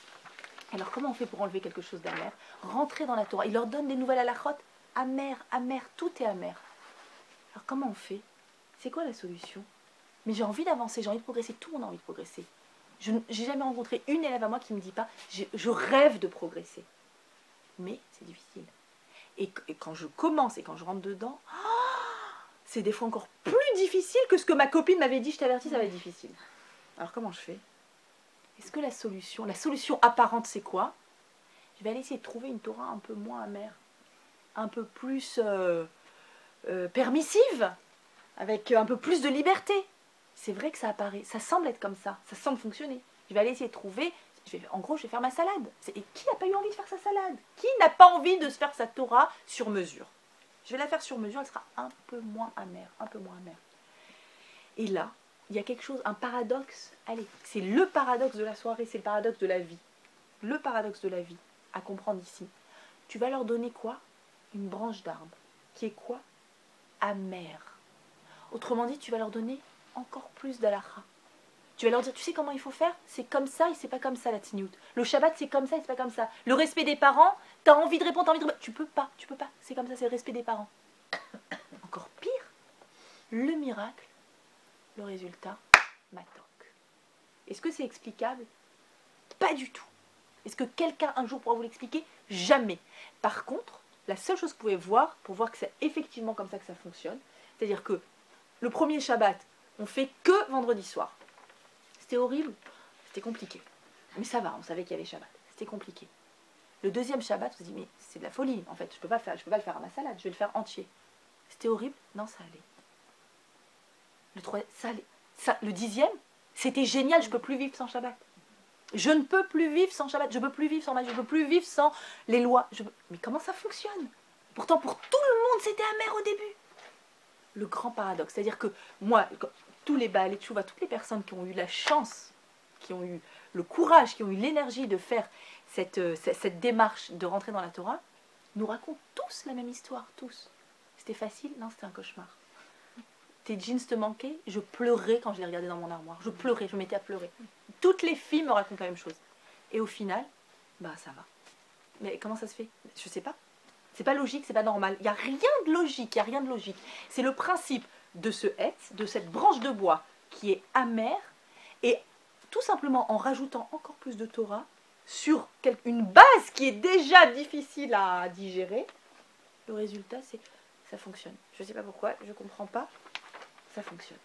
Alors comment on fait pour enlever quelque chose d'amer? Rentrer dans la Torah, il leur donne des nouvelles halachot, amer, tout est amer. Alors comment on fait? C'est quoi la solution? Mais j'ai envie d'avancer, j'ai envie de progresser, tout le monde a envie de progresser. Je n'ai jamais rencontré une élève à moi qui ne me dit pas je rêve de progresser. Mais c'est difficile. Et quand je commence et quand je rentre dedans, c'est des fois encore plus difficile que ce que ma copine m'avait dit, je t'avertis, ça va être difficile. Alors comment je fais? Est-ce que la solution apparente c'est quoi? Je vais aller essayer de trouver une Torah un peu moins amère, un peu plus permissive, avec un peu plus de liberté. C'est vrai que ça apparaît, ça semble être comme ça semble fonctionner. Je vais aller essayer de trouver, en gros, je vais faire ma salade. Et qui n'a pas eu envie de faire sa salade? Qui n'a pas envie de se faire sa Torah sur mesure? Je vais la faire sur mesure, elle sera un peu moins amère, Et là, il y a quelque chose, un paradoxe, allez, c'est le paradoxe de la soirée, c'est le paradoxe de la vie. Le paradoxe de la vie, à comprendre ici. Tu vas leur donner quoi? Une branche d'arbre, qui est quoi? Amère. Autrement dit, tu vas leur donner encore plus d'halakha. Tu vas leur dire, tu sais comment il faut faire? C'est comme ça et c'est pas comme ça la tsniout. Le Shabbat c'est comme ça et c'est pas comme ça. Le respect des parents, t'as envie de répondre, tu peux pas. C'est comme ça, c'est le respect des parents. Encore pire, le miracle, le résultat, matok. Est-ce que c'est explicable? Pas du tout. Est-ce que quelqu'un un jour pourra vous l'expliquer? Jamais. Par contre, la seule chose que vous pouvez voir, pour voir que c'est effectivement comme ça que ça fonctionne, c'est-à-dire que le premier Shabbat, on fait que vendredi soir. C'était horrible, c'était compliqué. Mais ça va, on savait qu'il y avait Shabbat. C'était compliqué. Le deuxième Shabbat, on se dit, mais c'est de la folie. En fait, je peux pas le faire à ma salade, je vais le faire entier. C'était horrible? Non, ça allait. Le troisième, ça allait. Le dixième, c'était génial, je peux plus vivre sans Shabbat. Je ne peux plus vivre sans Shabbat, je ne peux plus vivre sans magie, je ne peux plus vivre sans les lois. Mais comment ça fonctionne? Pourtant, pour tout le monde, c'était amer au début. Le grand paradoxe, c'est-à-dire que moi, tous les Baalei Tchouva, toutes les personnes qui ont eu la chance, qui ont eu le courage, qui ont eu l'énergie de faire cette démarche de rentrer dans la Torah, nous racontent tous la même histoire, tous. C'était facile? Non, c'était un cauchemar. Tes jeans te manquaient? Je pleurais quand je les regardais dans mon armoire. Je pleurais, je me mettais à pleurer. Toutes les filles me racontent la même chose. Et au final, bah ça va. Mais comment ça se fait? Je sais pas. C'est pas logique, c'est pas normal. Il n'y a rien de logique, il n'y a rien de logique. C'est le principe de ce hetz, de cette branche de bois qui est amère, et tout simplement en rajoutant encore plus de Torah sur une base qui est déjà difficile à digérer, le résultat c'est ça fonctionne. Je ne sais pas pourquoi, je ne comprends pas, ça fonctionne.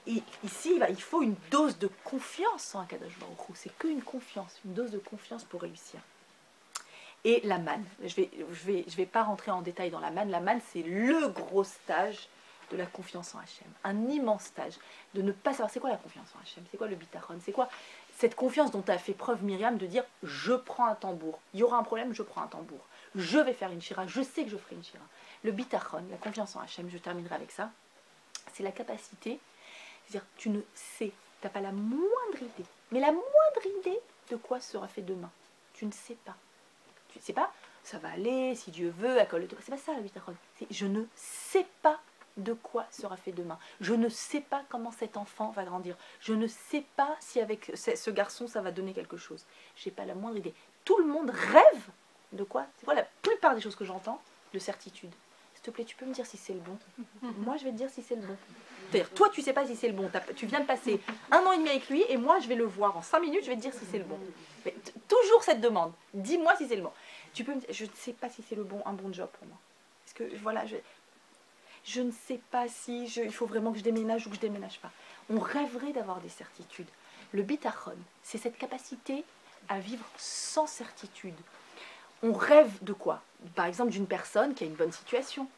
Et ici, il faut une dose de confiance en Akadosh Baruch Hu. C'est qu'une confiance, une dose de confiance pour réussir. Et la manne, je vais pas rentrer en détail dans la manne. La manne, c'est le gros stage de la confiance en Hachem. Un immense stage de ne pas savoir c'est quoi la confiance en Hachem, c'est quoi le bitachon, c'est quoi cette confiance dont a fait preuve Myriam de dire je prends un tambour, il y aura un problème, je prends un tambour, je vais faire une shira, je sais que je ferai une shira. Le bitachon, la confiance en Hachem, je terminerai avec ça, c'est la capacité, c'est-à-dire tu ne sais, tu n'as pas la moindre idée, mais la moindre idée de quoi sera fait demain. Tu ne sais pas. Tu ne sais pas, ça va aller, si Dieu veut, à col de c'est pas ça le bitachon. Je ne sais pas de quoi sera fait demain. Je ne sais pas comment cet enfant va grandir. Je ne sais pas si avec ce garçon ça va donner quelque chose. Je n'ai pas la moindre idée. Tout le monde rêve de quoi? C'est quoi la plupart des choses que j'entends? De certitude. S'il te plaît, tu peux me dire si c'est le bon? Moi, je vais te dire si c'est le bon. C'est-à-dire, toi, tu ne sais pas si c'est le bon. Tu viens de passer 1 an et demi avec lui et moi, je vais le voir en 5 minutes, je vais te dire si c'est le bon. Mais toujours cette demande. Dis-moi si c'est le bon. Tu peux me dire, je ne sais pas si c'est le bon, un bon job pour moi. Parce que, voilà, je ne sais pas si il faut vraiment que je déménage ou que je ne déménage pas. On rêverait d'avoir des certitudes. Le bitachon, c'est cette capacité à vivre sans certitude. On rêve de quoi? Par exemple, d'une personne qui a une bonne situation.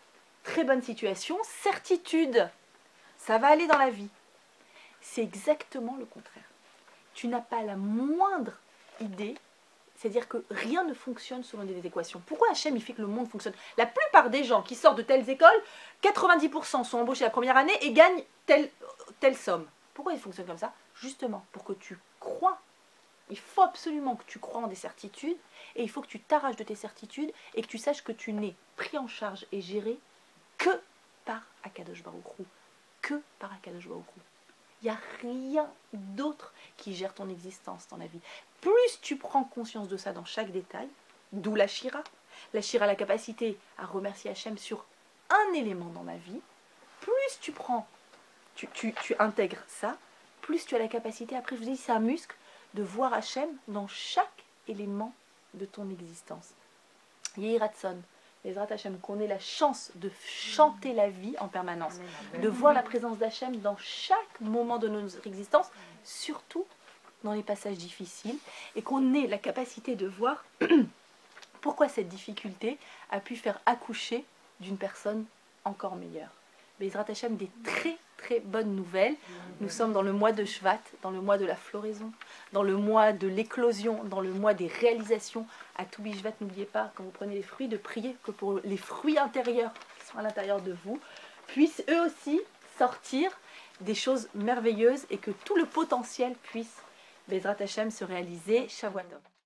Très bonne situation, certitude. Ça va aller dans la vie. C'est exactement le contraire. Tu n'as pas la moindre idée. C'est-à-dire que rien ne fonctionne selon des équations. Pourquoi Hachem il fait que le monde fonctionne? La plupart des gens qui sortent de telles écoles, 90% sont embauchés la première année et gagnent telle somme. Pourquoi ils fonctionnent comme ça? Justement, pour que tu crois. Il faut absolument que tu crois en des certitudes et il faut que tu t'arraches de tes certitudes et que tu saches que tu n'es pris en charge et géré que par Akadosh Baruch Hu. Que par Akadosh Baruch Hu. Il n'y a rien d'autre qui gère ton existence dans la vie. Plus tu prends conscience de ça dans chaque détail, d'où la shira. La shira a la capacité à remercier Hachem sur un élément dans ma vie. Plus tu prends, tu intègres ça, plus tu as la capacité, après je vous dis c'est un muscle, de voir Hachem dans chaque élément de ton existence. Yehi Ratson, Ezrat Hachem, qu'on ait la chance de chanter la vie en permanence, de voir la présence d'Hachem dans chaque moment de notre existence, surtout dans les passages difficiles, et qu'on ait la capacité de voir pourquoi cette difficulté a pu faire accoucher d'une personne encore meilleure. Ezrat Hachem, des très très bonnes nouvelles. Nous sommes dans le mois de Shvat, dans le mois de la floraison, dans le mois de l'éclosion, dans le mois des réalisations. À tout Bishvat, n'oubliez pas, quand vous prenez les fruits, de prier que pour les fruits intérieurs qui sont à l'intérieur de vous, puissent eux aussi sortir des choses merveilleuses et que tout le potentiel puisse, Bezrat Hachem, se réaliser. Shavuot Tov.